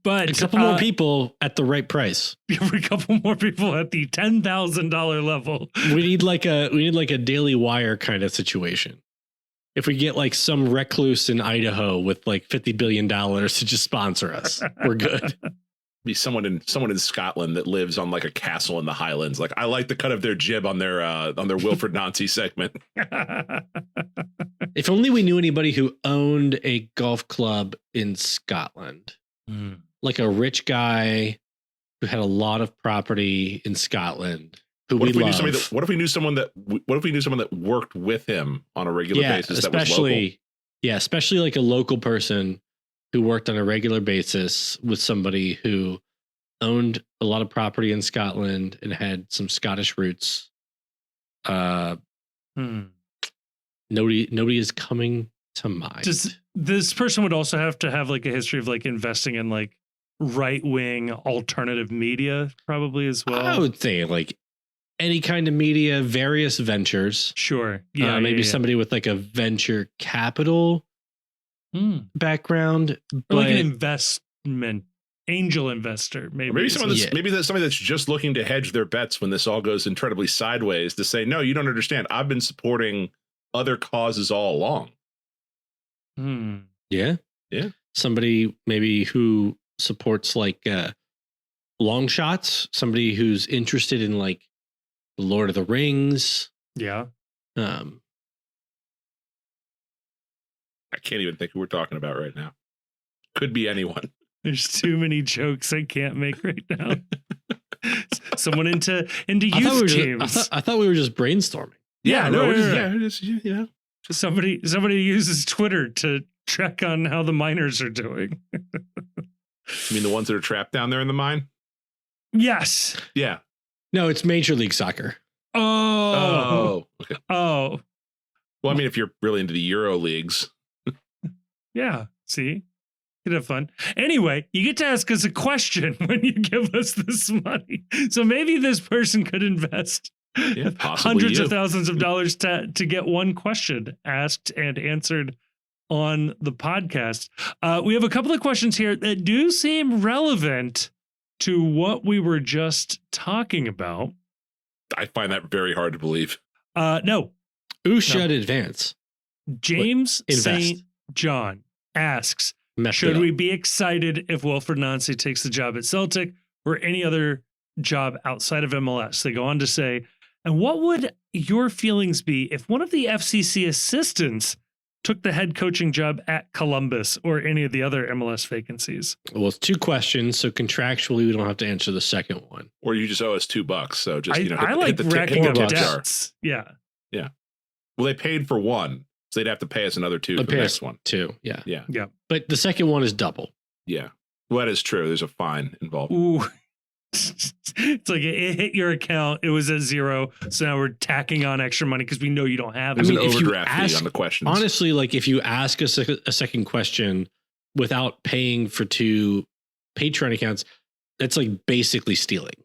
But a couple more people at the right price. A couple more people at the $10,000 level. We need like a Daily Wire kind of situation. If we get like some recluse in Idaho with like $50 billion to just sponsor us, we're good. Be someone in Scotland that lives on like a castle in the Highlands. Like, I like the cut of their jib on their Wilfred Nancy segment. If only we knew anybody who owned a golf club in Scotland, like a rich guy who had a lot of property in Scotland. What if we knew someone that worked with him on a regular basis? That was local? Especially like a local person who worked on a regular basis with somebody who owned a lot of property in Scotland and had some Scottish roots. Nobody is coming to mind. This person would also have to have like a history of like investing in like right-wing alternative media probably as well. I would say like any kind of media, various ventures. Sure. Yeah. Maybe somebody with like a venture capital background. Or like an investment, angel investor. Maybe somebody that's just looking to hedge their bets when this all goes incredibly sideways to say, no, you don't understand. I've been supporting other causes all along. Yeah. Somebody maybe who supports like long shots, somebody who's interested in like the Lord of the Rings. Yeah. I can't even think who we're talking about right now. Could be anyone. There's too many jokes I can't make right now. Someone into youth teams. I thought we were just brainstorming. Somebody uses Twitter to check on how the miners are doing. You mean the ones that are trapped down there in the mine? Yes. Yeah. No, it's Major League Soccer. Oh. Okay. Oh. Well, I mean, if you're really into the Euro leagues. Yeah. See? You can have fun. Anyway, you get to ask us a question when you give us this money. So maybe this person could invest hundreds of thousands of dollars to get one question asked and answered on the podcast. We have a couple of questions here that do seem relevant to what we were just talking about. I find that very hard to believe. No. Should advance? James St. John asks, should we be excited if Wilfred Nancy takes the job at Celtic or any other job outside of MLS? They go on to say, and what would your feelings be if one of the FCC assistants took the head coaching job at Columbus or any of the other MLS vacancies? Well, it's two questions, so contractually we don't have to answer the second one. Or you just owe us $2, so just hit the tip jar. Yeah. Well, they paid for one, so they'd have to pay us another $2 for the next one. $2, yeah. Yeah. But the second one is double. Yeah. Well, that is true. There's a fine involved. Ooh. It's like it hit your account. It was at 0. So now we're tacking on extra money because we know you don't have it. There's I mean, an if you overdraft fee ask- on the questions. Honestly, like if you ask a second question without paying for 2 Patreon accounts, that's like basically stealing.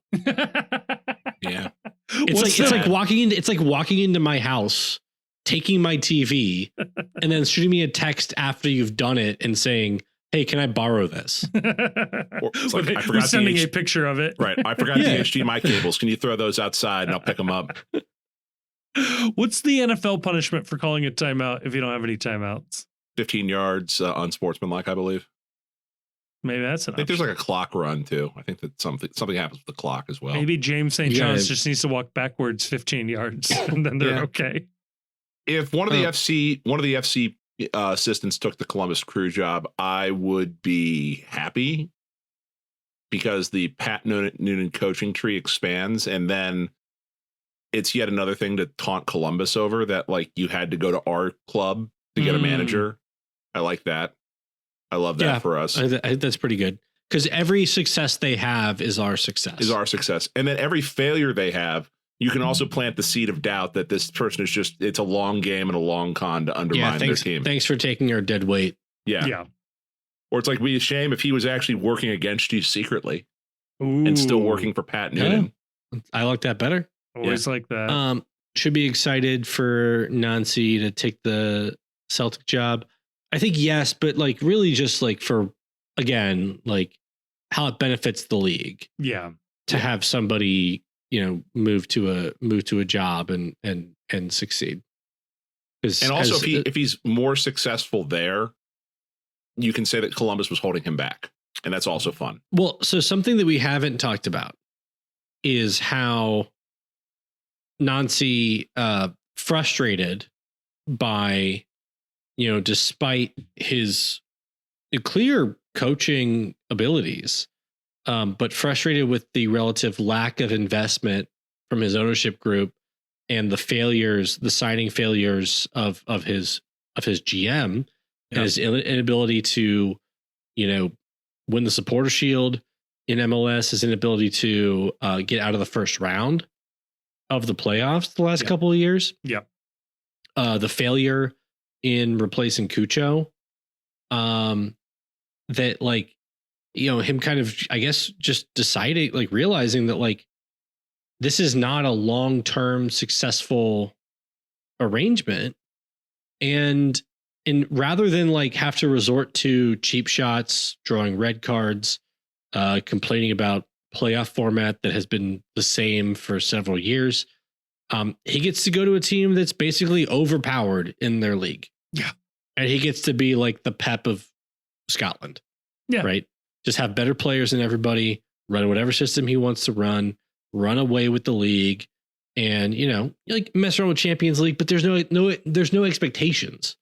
Yeah. It's like walking into my house, taking my TV, and then shooting me a text after you've done it and saying, "Hey, can I borrow this?" Or it's like, I We're forgot sending the a picture of it. Right. I forgot Yeah. the HDMI cables. Can you throw those outside and I'll pick them up? What's the NFL punishment for calling a timeout if you don't have any timeouts? 15 yards unsportsmanlike, I believe. Maybe that's an I think option. there's like a clock run too. I think that something happens with the clock as well. Maybe James St. You John's gotta- just needs to walk backwards 15 yards and then they're Yeah. okay. If one of the Oh. FC assistants took the Columbus Crew job, I would be happy because the Pat Noonan coaching tree expands, and then it's yet another thing to taunt Columbus over that, like, you had to go to our club to get a manager. I like that. I love that Yeah. for us. I think that's pretty good because every success they have is our success. And then every failure they have, you can also plant the seed of doubt that this person is just, it's a long game and a long con to undermine their team. Thanks for taking our dead weight. Yeah. Or it's like, be a shame if he was actually working against you secretly and still Ooh. working for Pat Noonan. I like that better. Always like that. Should be excited for Nancy to take the Celtic job. I think yes, but like really just like for, again, like how it benefits the league Yeah. to have somebody, you know, move to a job and succeed. And also, if he's more successful there, you can say that Columbus was holding him back, and that's also fun. Well, so something that we haven't talked about is how Nancy frustrated by, you know, despite his clear coaching abilities, but frustrated with the relative lack of investment from his ownership group and the signing failures of his GM, and his inability to, you know, win the supporter shield in MLS, his inability to get out of the first round of the playoffs the last couple of years. Yeah. The failure in replacing Cucho, that, like, you know, him kind of, I guess, just deciding, like, realizing that, like, this is not a long-term successful arrangement. And rather than like have to resort to cheap shots, drawing red cards, complaining about playoff format that has been the same for several years, he gets to go to a team that's basically overpowered in their league. Yeah. And he gets to be like the Pep of Scotland. Yeah. Right. Just have better players than everybody, run whatever system he wants to run away with the league, and, you know, like mess around with Champions League, but there's no expectations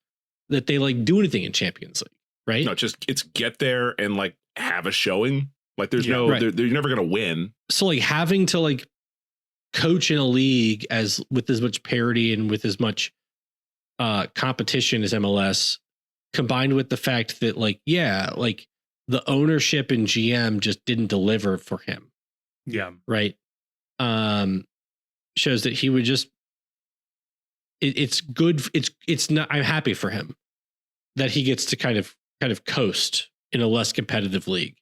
that they like do anything in Champions League, right? No, it's get there and like have a showing. Like there's right. they're never going to win. So like having to like coach in a league with as much parity and with as much competition as MLS, combined with the fact that like, yeah, like the ownership and GM just didn't deliver for him. Yeah. Right. Shows that he would just, it's good. It's not, I'm happy for him that he gets to kind of coast in a less competitive league,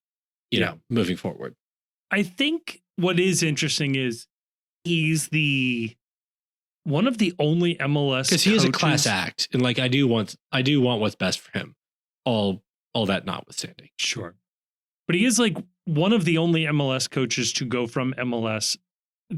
you know, moving forward. I think what is interesting is he's one of the only MLS, because he is a class act, and like I do want what's best for him. All that notwithstanding. Sure. But he is like one of the only MLS coaches to go from MLS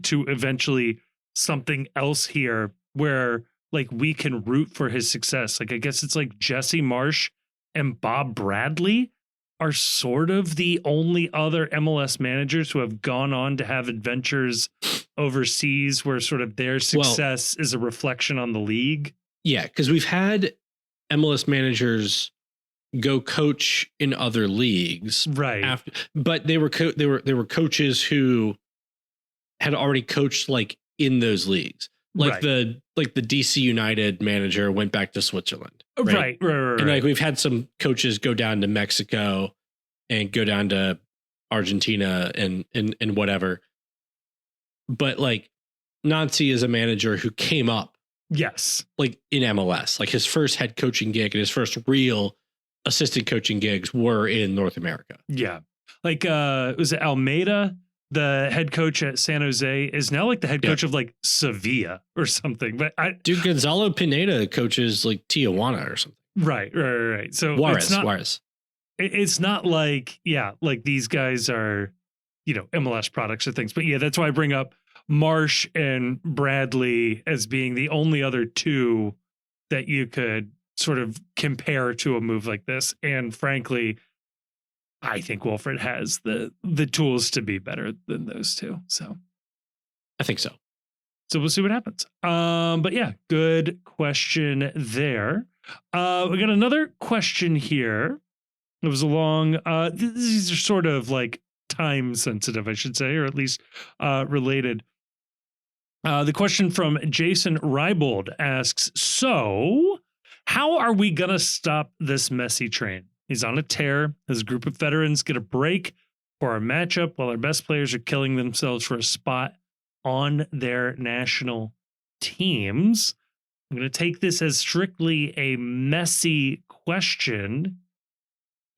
to eventually something else here where like we can root for his success. Like I guess it's like Jesse Marsh and Bob Bradley are sort of the only other MLS managers who have gone on to have adventures overseas where sort of their success is a reflection on the league. Yeah, because we've had MLS managers go coach in other leagues, right? But they were coaches who had already coached like in those leagues, like the DC United manager went back to Switzerland, right? And like we've had some coaches go down to Mexico and go down to Argentina and whatever. But like Nancy is a manager who came up Yes. like in MLS, like his first head coaching gig and his first real assistant coaching gigs were in North America. Yeah. Like, was it Almeida, the head coach at San Jose, is now like the head coach of like Sevilla or something. But Dude, Gonzalo Pineda coaches like Tijuana or something. Right. So Juarez. It's not like, like these guys are, MLS products or things. But yeah, that's why I bring up Marsh and Bradley as being the only other two that you could sort of compare to a move like this. And frankly, I think Wilfred has the tools to be better than those two. So I think so. So we'll see what happens. But yeah, good question there. We got another question here. It was a long, these are sort of like time sensitive, I should say, or at least related. The question from Jason Reibold asks, so how are we going to stop this Messi train? He's on a tear. His group of veterans get a break for our matchup while our best players are killing themselves for a spot on their national teams. I'm going to take this as strictly a Messi question.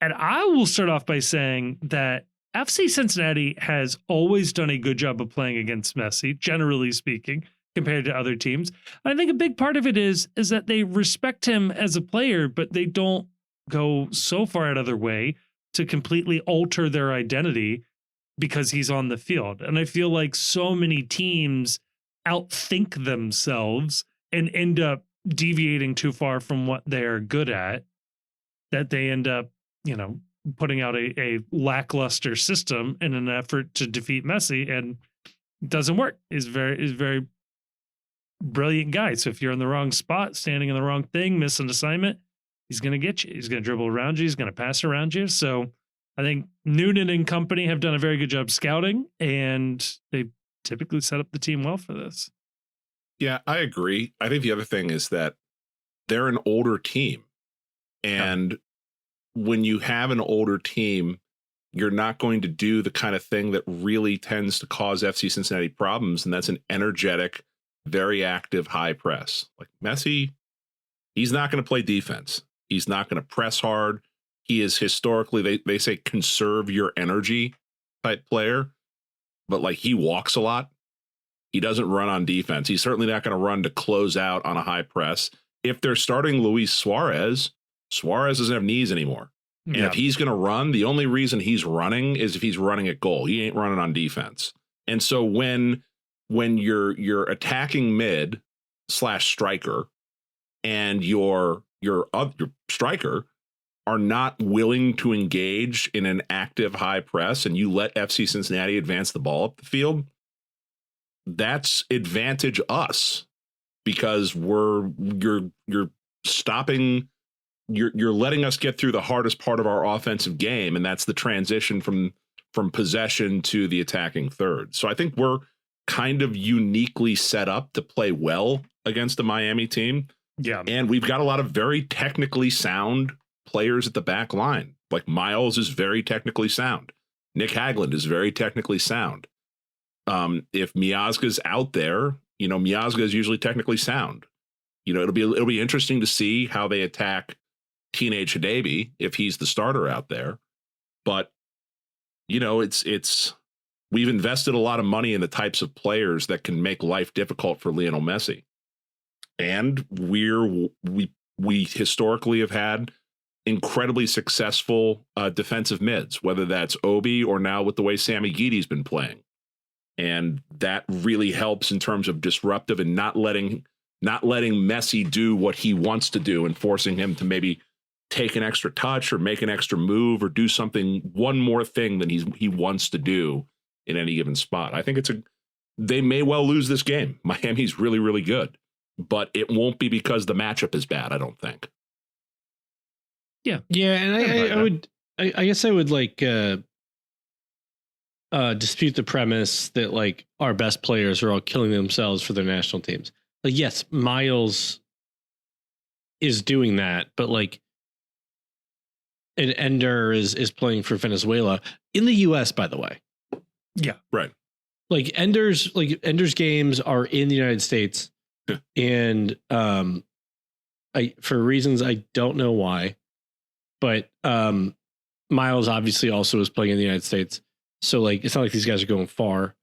And I will start off by saying that FC Cincinnati has always done a good job of playing against Messi, generally speaking, compared to other teams. And I think a big part of it is that they respect him as a player, but they don't go so far out of their way to completely alter their identity because he's on the field. And I feel like so many teams outthink themselves and end up deviating too far from what they're good at, that they end up, putting out a lackluster system in an effort to defeat Messi, and it doesn't work. He's very brilliant guy. So if you're in the wrong spot, standing in the wrong thing, miss an assignment, he's going to get you. He's going to dribble around you. He's going to pass around you. So I think Noonan and company have done a very good job scouting, and they typically set up the team well for this. Yeah, I agree. I think the other thing is that they're an older team. And when you have an older team, you're not going to do the kind of thing that really tends to cause FC Cincinnati problems. And that's an energetic, very active high press. Like Messi, he's not going to play defense. He's not going to press hard. He is historically, they say, conserve your energy type player. But like he walks a lot. He doesn't run on defense. He's certainly not going to run to close out on a high press. If they're starting Luis Suarez doesn't have knees anymore. And if he's going to run, the only reason he's running is if he's running at goal. He ain't running on defense. And so when you're attacking mid / striker and your striker are not willing to engage in an active high press, and you let FC Cincinnati advance the ball up the field, that's advantage us, because you're stopping. You're letting us get through the hardest part of our offensive game, and that's the transition from possession to the attacking third. So I think we're kind of uniquely set up to play well against the Miami team. Yeah. And we've got a lot of very technically sound players at the back line. Like Miles is very technically sound. Nick Hagland is very technically sound. If Miazga's out there, Miazga is usually technically sound. It'll be interesting to see how they attack Teenage Hadebe if he's the starter out there. But it's we've invested a lot of money in the types of players that can make life difficult for Lionel Messi. And we historically have had incredibly successful defensive mids, whether that's Obi or now with the way Sammy Guidi's been playing. And that really helps in terms of disruptive and not letting Messi do what he wants to do and forcing him to maybe take an extra touch or make an extra move or do one more thing than he wants to do in any given spot. I think they may well lose this game. Miami's really, really good, but it won't be because the matchup is bad, I don't think. Yeah. Yeah. And I guess I would like dispute the premise that like our best players are all killing themselves for their national teams. Like, yes, Miles is doing that, but like and Ender is playing for Venezuela in the US, by the way. Yeah. Right. Like Ender's games are in the United States. And for reasons I don't know why, but Miles obviously also is playing in the United States. So like it's not like these guys are going far.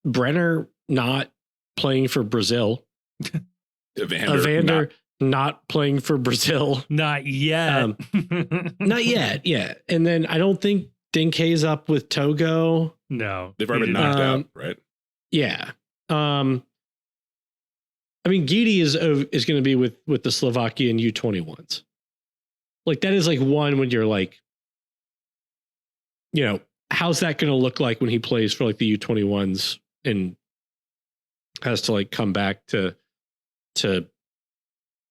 Brenner not playing for Brazil. Evander not playing for Brazil. Not yet. Not yet. Yeah. And then I don't think Dinkay's up with Togo. No. They've already been knocked out, right? Yeah. I mean, Guidi is going to be with the Slovakian U21s. Like that is like one when you're like, you know, how's that going to look like when he plays for like the U21s and has to like come back to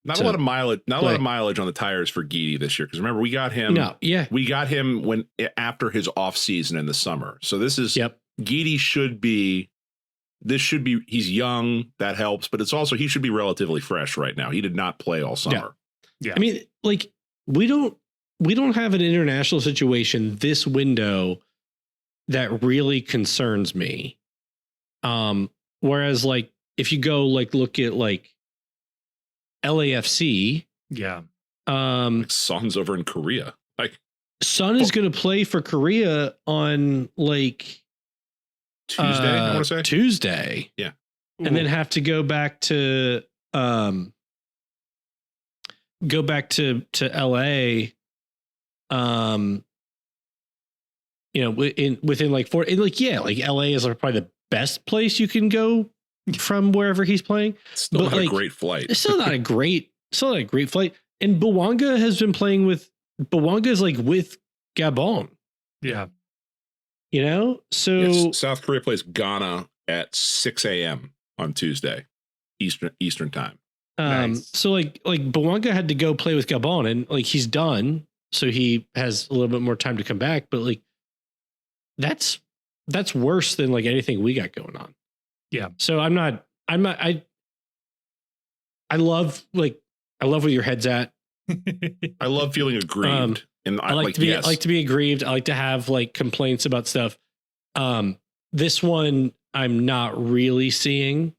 not a lot of mileage, a lot of mileage on the tires for Guidi this year. Because remember, we got him. No, yeah, we got him after his off season in the summer. So this is Guidi should be. This should be. He's young. That helps, but it's also he should be relatively fresh right now. He did not play all summer. Yeah. I mean, like we don't have an international situation this window that really concerns me. Whereas like if you go like look at like LAFC, Son's over in Korea. Like Son is going to play for Korea on like Tuesday. I want to say Tuesday. Yeah, and then have to go back to LA. You know, within like like LA is like probably the best place you can go from wherever he's playing. Still not a great flight. It's still not a great flight. And Bouanga has been playing with is like with Gabon. Yeah. You know, so South Korea plays Ghana at 6 a.m. on Tuesday, Eastern time. Nice. So like Bouanga had to go play with Gabon and like he's done. So he has a little bit more time to come back. But like that's worse than like anything we got going on. Yeah. So I love where your head's at. I love feeling aggrieved. And I like to be aggrieved. I like to have like complaints about stuff. This one I'm not really seeing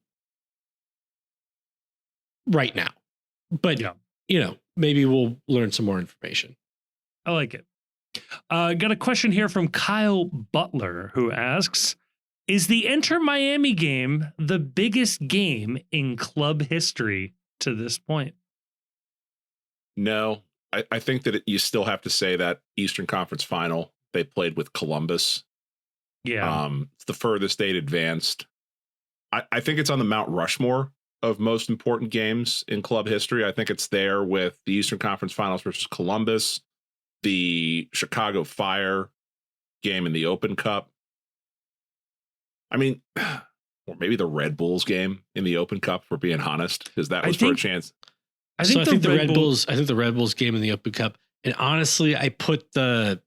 right now, but you know, maybe we'll learn some more information. I like it. Got a question here from Kyle Butler who asks, is the Inter Miami game the biggest game in club history to this point? No, I think that you still have to say that Eastern Conference final they played with Columbus. Yeah. It's the furthest they'd advanced. I think it's on the Mount Rushmore of most important games in club history. I think it's there with the Eastern Conference Finals versus Columbus, the Chicago Fire game in the Open Cup. I mean, or maybe the Red Bulls game in the Open Cup, for being honest, because that was for a chance. I think the Red Bulls game in the Open Cup, and honestly, I put the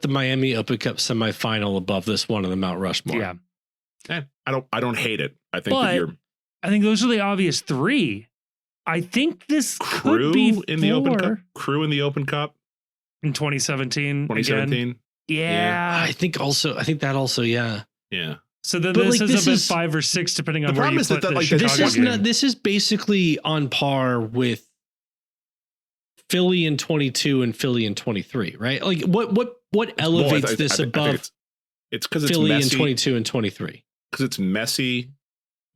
Miami Open Cup semifinal above this one on the Mount Rushmore. Yeah. I don't hate it. I think I think those are the obvious three. I think this could be in the Open Cup. Crew in the Open Cup in 2017. 2017. Yeah. I think that also. Yeah. Yeah. So then this ends up at 5 or 6, depending on where you put the Chicago game. This is basically on par with Philly in 22 and Philly in 23, right? Like what elevates this above? It's because it's Philly messy. in 22 and 23. Because it's messy.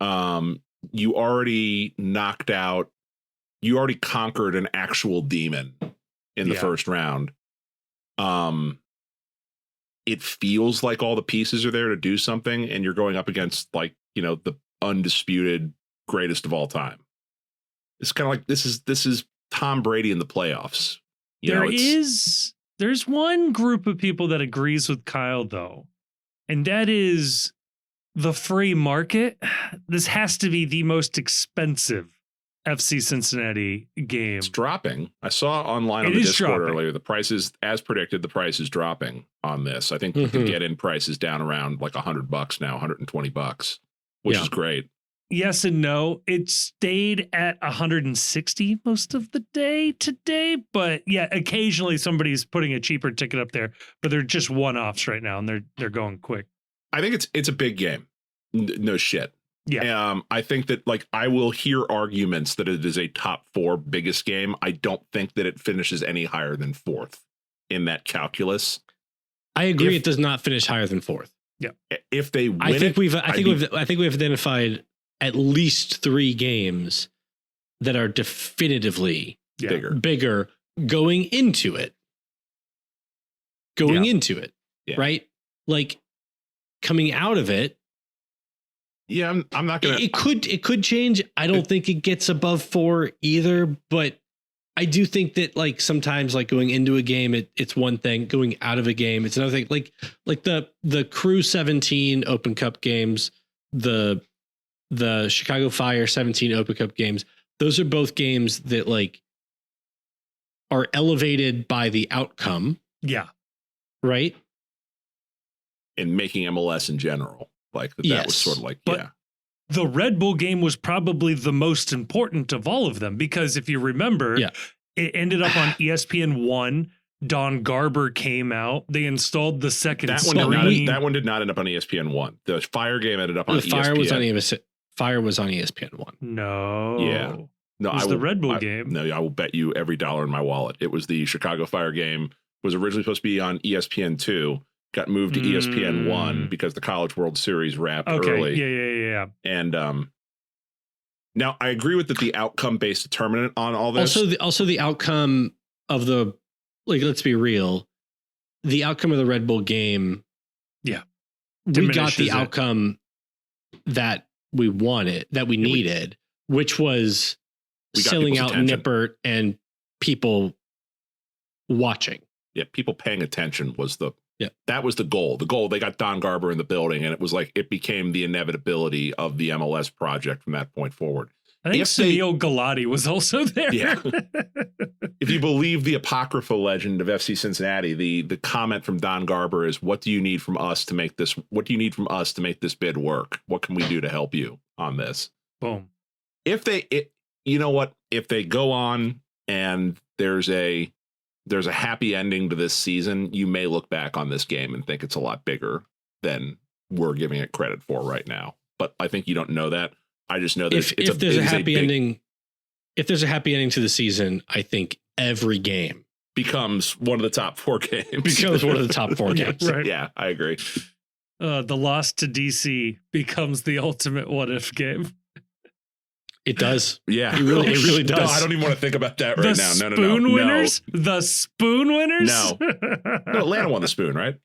You already knocked out. You already conquered an actual demon in the first round. It feels like all the pieces are there to do something, and you're going up against like, you know, the undisputed greatest of all time. It's kind of like this is Tom Brady in the playoffs. There's one group of people that agrees with Kyle though, and that is the free market. This has to be the most expensive FC Cincinnati game. It's dropping. I saw online on the Discord earlier, the prices, as predicted, the price is dropping on this. I think you can get in prices down around like $100 now, $120, which is great. yes and no. It stayed at 160 most of the day today, but yeah, occasionally somebody's putting a cheaper ticket up there, but they're just one-offs right now, and they're going quick. I think it's a big game. No shit. Yeah. I think that like I will hear arguments that it is a top 4 biggest game. I don't think that it finishes any higher than 4th in that calculus. I agree. It does not finish higher than 4th. Yeah. If they win, I think we've identified at least 3 games that are definitively bigger going into it. Right? Like coming out of it. Yeah, I'm not gonna. It could change. I don't think it gets above 4 either, but I do think that like sometimes like going into a game, it's one thing. Going out of a game, it's another thing. Like the Crew 17 Open Cup games, the Chicago Fire 17 Open Cup games. Those are both games that like are elevated by the outcome. Yeah. Right. And making MLS in general. Like that was sort of like, but the Red Bull game was probably the most important of all of them, because if you remember, it ended up on ESPN1. Don Garber came out. They installed the second screen. That one did not end up on ESPN1. The Fire game ended up on ESPN. Fire was on ESPN1. No. Yeah. No, it was the Red Bull game. No, I will bet you every dollar in my wallet. It was the Chicago Fire game. Was originally supposed to be on ESPN2. Got moved to ESPN1 because the College World Series wrapped early. Yeah. And now I agree with that the outcome-based determinant on all this. Also the outcome of the, like, let's be real, the outcome of the Red Bull game. Yeah. We got the outcome that we wanted, that we needed, which was selling out Nippert and people watching. Yeah, people paying attention was that was the goal. The goal, they got Don Garber in the building, and it was like it became the inevitability of the MLS project from that point forward. I think Sunil Galati was also there. Yeah. If you believe the apocryphal legend of FC Cincinnati, the comment from Don Garber is, "What do you need from us to make this? What do you need from us to make this bid work? What can we do to help you on this?" Boom. If you know what? If they go on and there's a happy ending to this season, you may look back on this game and think it's a lot bigger than we're giving it credit for right now. But I think you don't know that. I just know that if there's a happy ending to the season, I think every game becomes one of the top 4 games. Becomes one of the top 4 games. Right. Yeah, I agree. The loss to DC becomes the ultimate what if game. It does. Yeah. It really does. No, I don't even want to think about that right now. No. Spoon winners? The spoon winners? No, Atlanta won the spoon, right?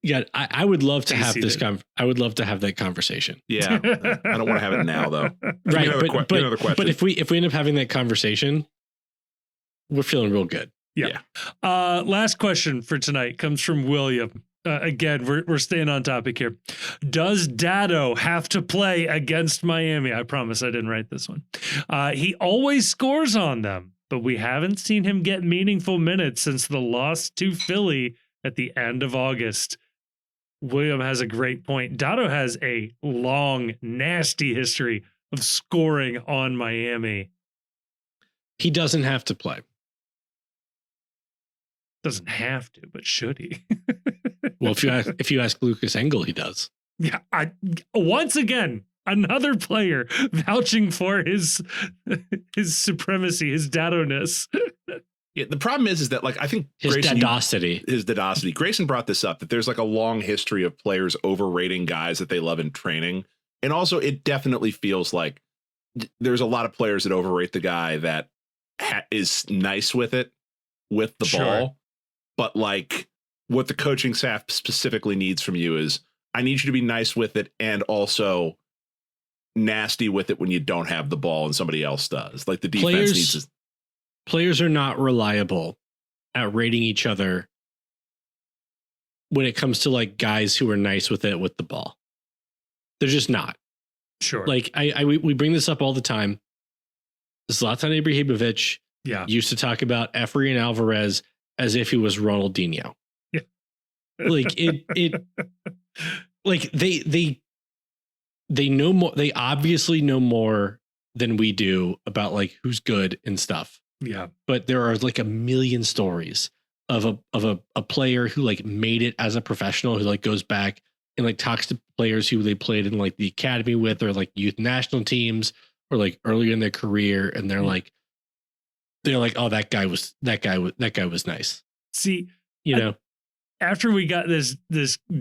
Yeah, I would love to have this. I would love to have that conversation. Yeah, I don't want to have it now, though. Right, but if we end up having that conversation, we're feeling real good. Yeah. Last question for tonight comes from William. Again, we're staying on topic here. Does Dado have to play against Miami? I promise I didn't write this one. He always scores on them, but we haven't seen him get meaningful minutes since the loss to Philly at the end of August. William has a great point. Dado has a long, nasty history of scoring on Miami. He doesn't have to play. Doesn't have to, but should he? Well, if you ask Lucas Engel, he does. Yeah. Once again, another player vouching for his supremacy, his Dado-ness. Yeah, the problem is that like I think his Dadosity. Grayson brought this up, that there's like a long history of players overrating guys that they love in training, and also it definitely feels like there's a lot of players that overrate the guy that is nice with the ball, but like what the coaching staff specifically needs from you is, I need you to be nice with it and also nasty with it when you don't have the ball and somebody else does. Like the defense needs to. Players are not reliable at rating each other when it comes to like guys who are nice with it with the ball. They're just not. Sure. Like we bring this up all the time. Zlatan Ibrahimovic used to talk about Efrain Alvarez as if he was Ronaldinho. Yeah. Like it like they they know more. They obviously know more than we do about like who's good and stuff. Yeah. But there are like a million stories of a player who like made it as a professional, who like goes back and like talks to players who they played in like the academy with, or like youth national teams, or like earlier in their career, and they're like, oh, that guy was nice. See, you know, after we got this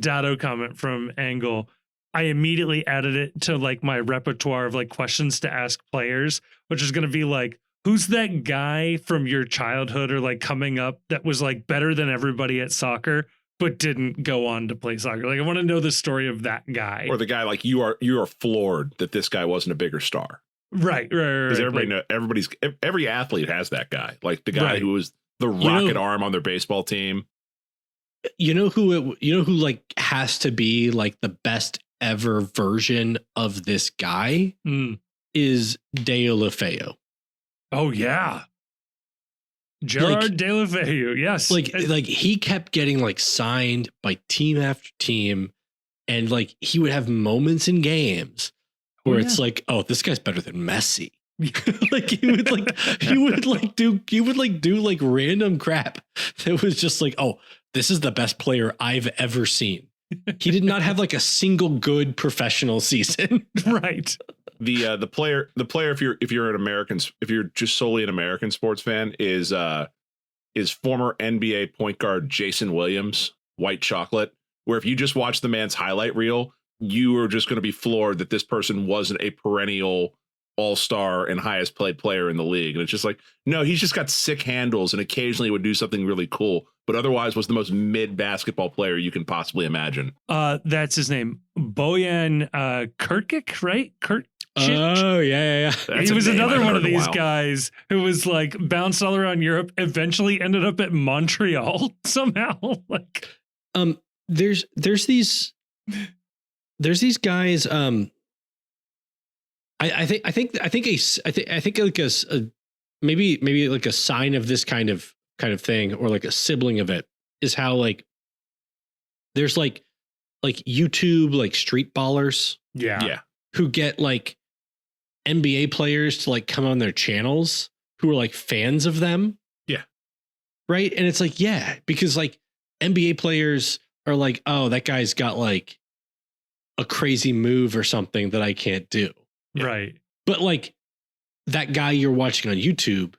Dado comment from Angle, I immediately added it to like my repertoire of like questions to ask players, which is going to be like, who's that guy from your childhood or like coming up that was like better than everybody at soccer, but didn't go on to play soccer? Like, I want to know the story of that guy. Or the guy like you are floored that this guy wasn't a bigger star. Right. Because every athlete has that guy, like the guy who was the rocket arm on their baseball team. You know who like has to be like the best ever version of this guy is Deulofeu. Oh yeah. Gerard Deulofeu. Yes. Like he kept getting like signed by team after team, and like he would have moments in games where it's like, oh, this guy's better than Messi. Like he would do like random crap that was just like, oh, this is the best player I've ever seen. He did not have like a single good professional season. Right. The player if you're just solely an American sports fan is former NBA point guard Jason Williams, White Chocolate, where if you just watch the man's highlight reel, you are just going to be floored that this person wasn't a perennial all-star and highest paid player in the league. And it's just like, no, he's just got sick handles and occasionally would do something really cool, but otherwise was the most mid basketball player you can possibly imagine. That's his name. Bojan Krkic, right? Oh, yeah. He was another one of these guys who was like bounced all around Europe, eventually ended up at Montreal somehow. Like, there's these guys. I think like maybe like a sign of this kind of thing, or like a sibling of it, is how like there's like YouTube like street ballers, who get like NBA players to like come on their channels who are like fans of them, right? And it's like, because like NBA players are like, oh, that guy's got like a crazy move or something that I can't do. Right. But like that guy you're watching on YouTube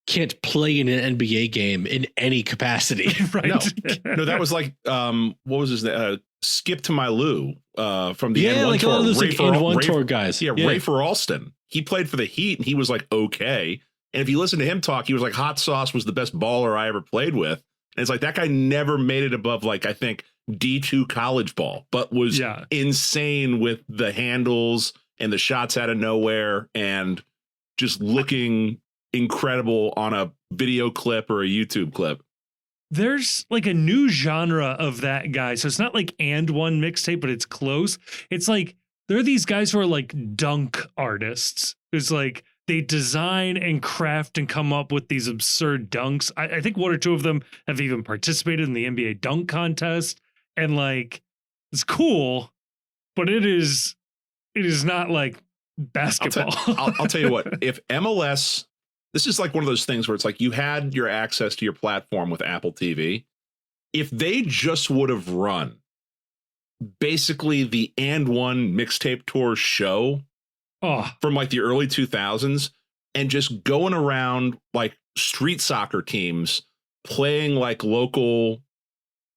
can't play in an NBA game in any capacity. Right. No, that was like, what was his name? Skip to My Lou from the And1 like tour. A lot of those like And1 tour guys. Yeah, Rafer Alston. He played for the Heat and he was like, okay. And if you listen to him talk, he was like, Hot Sauce was the best baller I ever played with. And it's like, that guy never made it above like, I think, D2 college ball, but was insane with the handles and the shots out of nowhere and just looking incredible on a video clip or a YouTube clip. There's like a new genre of that guy. So it's not like And1 mixtape, but it's close. It's like there are these guys who are like dunk artists. It's like they design and craft and come up with these absurd dunks. I think one or two of them have even participated in the NBA dunk contest. And like, it's cool, but it is not like basketball. I'll tell you what, if MLS, this is like one of those things where it's like you had your access to your platform with Apple TV. If they just would have run basically the And1 mixtape tour show from like the early 2000s and just going around like street soccer teams playing like local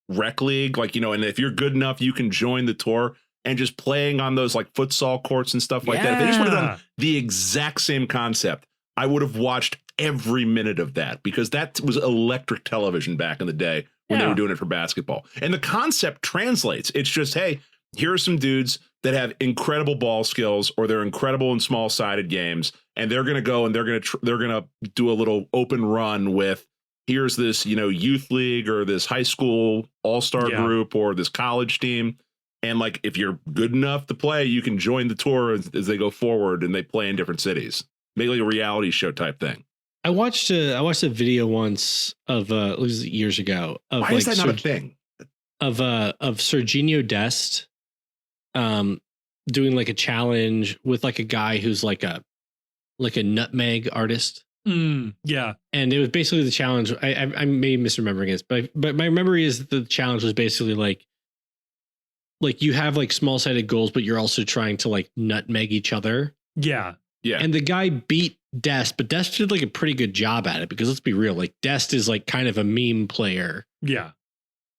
rec league, like, you know, and if you're good enough, you can join the tour and just playing on those like futsal courts and stuff like that. If they just would have done the exact same concept, I would have watched every minute of that because that was electric television back in the day when they were doing it for basketball. And the concept translates. It's just, hey, here are some dudes that have incredible ball skills or they're incredible in small sided games. And they're going to go and they're going to do a little open run with, here's this, you know, youth league or this high school all-star group or this college team. And like, if you're good enough to play, you can join the tour as they go forward and they play in different cities. Maybe like a reality show type thing. I watched a video once of it was years ago. Of Why is that not a thing? Of Serginho Dest, doing like a challenge with like a guy who's like a nutmeg artist. Yeah. And it was basically the challenge. I may be misremembering this, but my memory is that the challenge was basically like you have like small sided goals, but you're also trying to like nutmeg each other. Yeah. Yeah. And the guy beat Dest, but Dest did like a pretty good job at it, because let's be real, like Dest is like kind of a meme player. Yeah.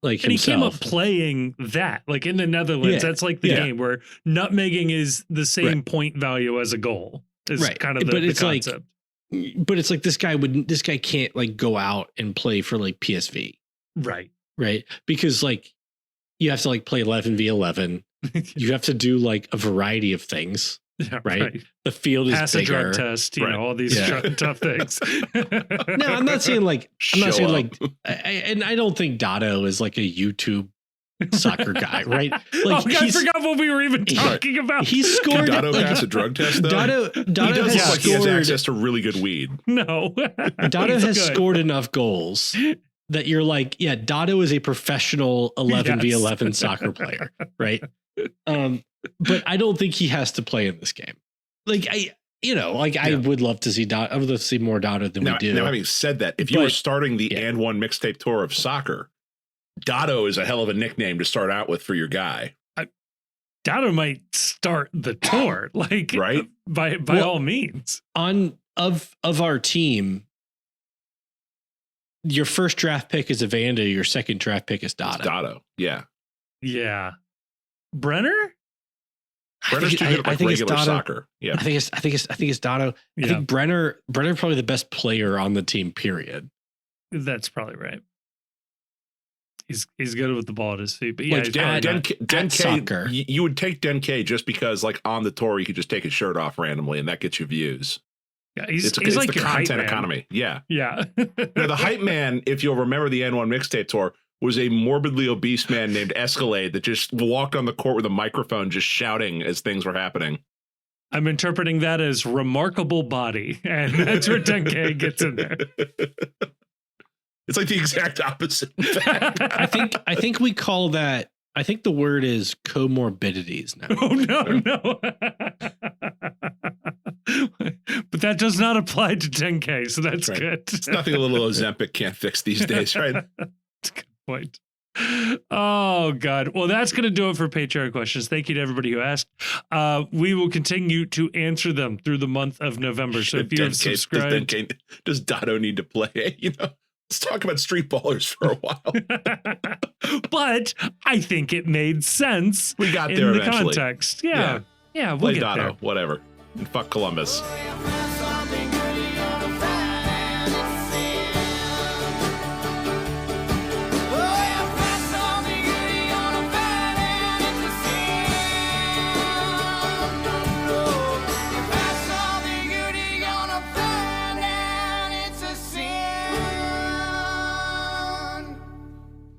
Like and himself. he came up playing that, like in the Netherlands. That's like the game where nutmegging is the same point value as a goal. Is kind of the concept. But it's like this guy can't like go out and play for like PSV. Right. Because like you have to like play 11v11. You have to do like a variety of things. Yeah, right. The field is pass bigger. a drug test, you know, all these tough things. No, I'm not saying like and I don't think Dotto is like a YouTube soccer guy, right? Like I forgot what we were even talking about. He scored. Can Dotto pass a drug test though? Dotto he does has look like he has access to really good weed. No, Dotto has scored enough goals that you're like, yeah, Dotto is a professional 11v11 soccer player, right? But I don't think he has to play in this game. Like I would love to see Dotto. I would love to see more Dotto than we do. Now, having said that, if you were starting the And1 mixtape tour of soccer, Dotto is a hell of a nickname to start out with for your guy. Dotto might start the tour, like by all means. Of our team, your first draft pick is Evander. Your second draft pick is Dotto. It's Dotto, yeah. Brenner. Brenner's too good at like regular soccer. Yeah, I think it's Dotto. I think Brenner probably the best player on the team. Period. That's probably right. He's good with the ball at his feet, but yeah, like Denke, you would take Denke just because like on the tour you could just take his shirt off randomly and that gets you views. Yeah, it's like the content economy. Yeah. Now the hype man, if you'll remember the N1 mixtape tour, was a morbidly obese man named Escalade that just walked on the court with a microphone just shouting as things were happening. I'm interpreting that as remarkable body, and that's where Denke gets in there. It's like the exact opposite. I think we call that. I think the word is comorbidities now. Oh no. But that does not apply to 10K, so that's good. It's nothing a little Ozempic can't fix these days, right? That's a good point. Oh God. Well, that's going to do it for Patreon questions. Thank you to everybody who asked. We will continue to answer them through the month of November. So if you have subscribed, does Dotto need to play? Let's talk about street ballers for a while. But I think it made sense. We got there in the eventually. Context. Yeah. We'll play get Dotto, there. Whatever. And fuck Columbus.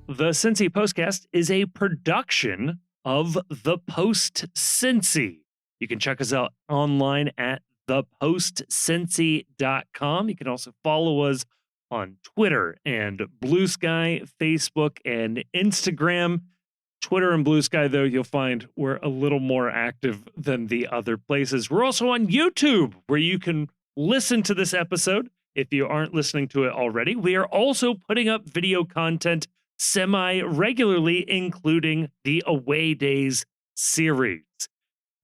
The Cincy Postcast is a production of The Post Cincy. You can check us out online at thepostcincy.com. You can also follow us on Twitter and Blue Sky, Facebook, and Instagram. Twitter and Blue Sky, though, you'll find we're a little more active than the other places. We're also on YouTube, where you can listen to this episode if you aren't listening to it already. We are also putting up video content semi-regularly, including the Away Days series.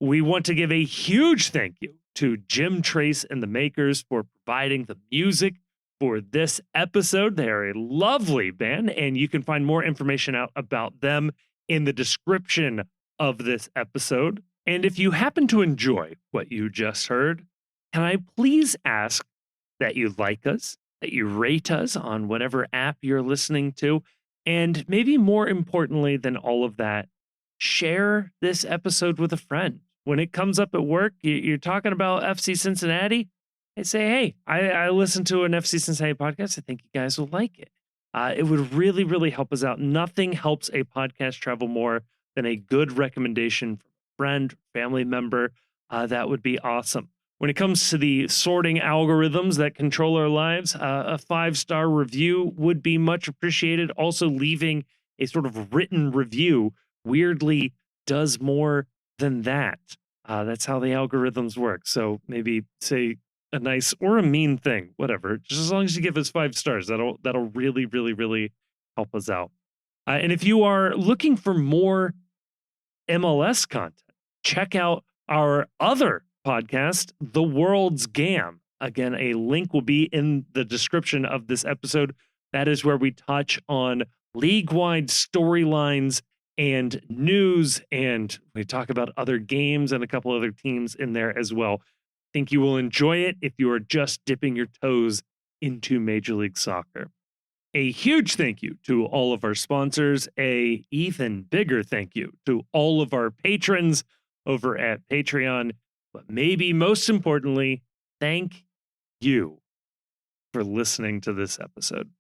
We want to give a huge thank you to Jim Trace and the Makers for providing the music for this episode. They are a lovely band, and you can find more information out about them in the description of this episode. And if you happen to enjoy what you just heard, can I please ask that you like us, that you rate us on whatever app you're listening to, and maybe more importantly than all of that, share this episode with a friend. When it comes up at work, you're talking about FC Cincinnati, I say, hey, I listened to an FC Cincinnati podcast. I think you guys will like it. It would really, really help us out. Nothing helps a podcast travel more than a good recommendation from a friend, family member. That would be awesome. When it comes to the sorting algorithms that control our lives, a 5-star review would be much appreciated. Also, leaving a sort of written review weirdly does more then that. That's how the algorithms work. So maybe say a nice or a mean thing, whatever. Just as long as you give us 5 stars, that'll really, really, really help us out. And if you are looking for more MLS content, check out our other podcast, The World's Gam. Again, a link will be in the description of this episode. That is where we touch on league-wide storylines and news, and we talk about other games and a couple other teams in there as well. Think you will enjoy it if you are just dipping your toes into Major League Soccer. A huge thank you to all of our sponsors. A even bigger thank you to all of our patrons over at Patreon. But maybe most importantly, thank you for listening to this episode.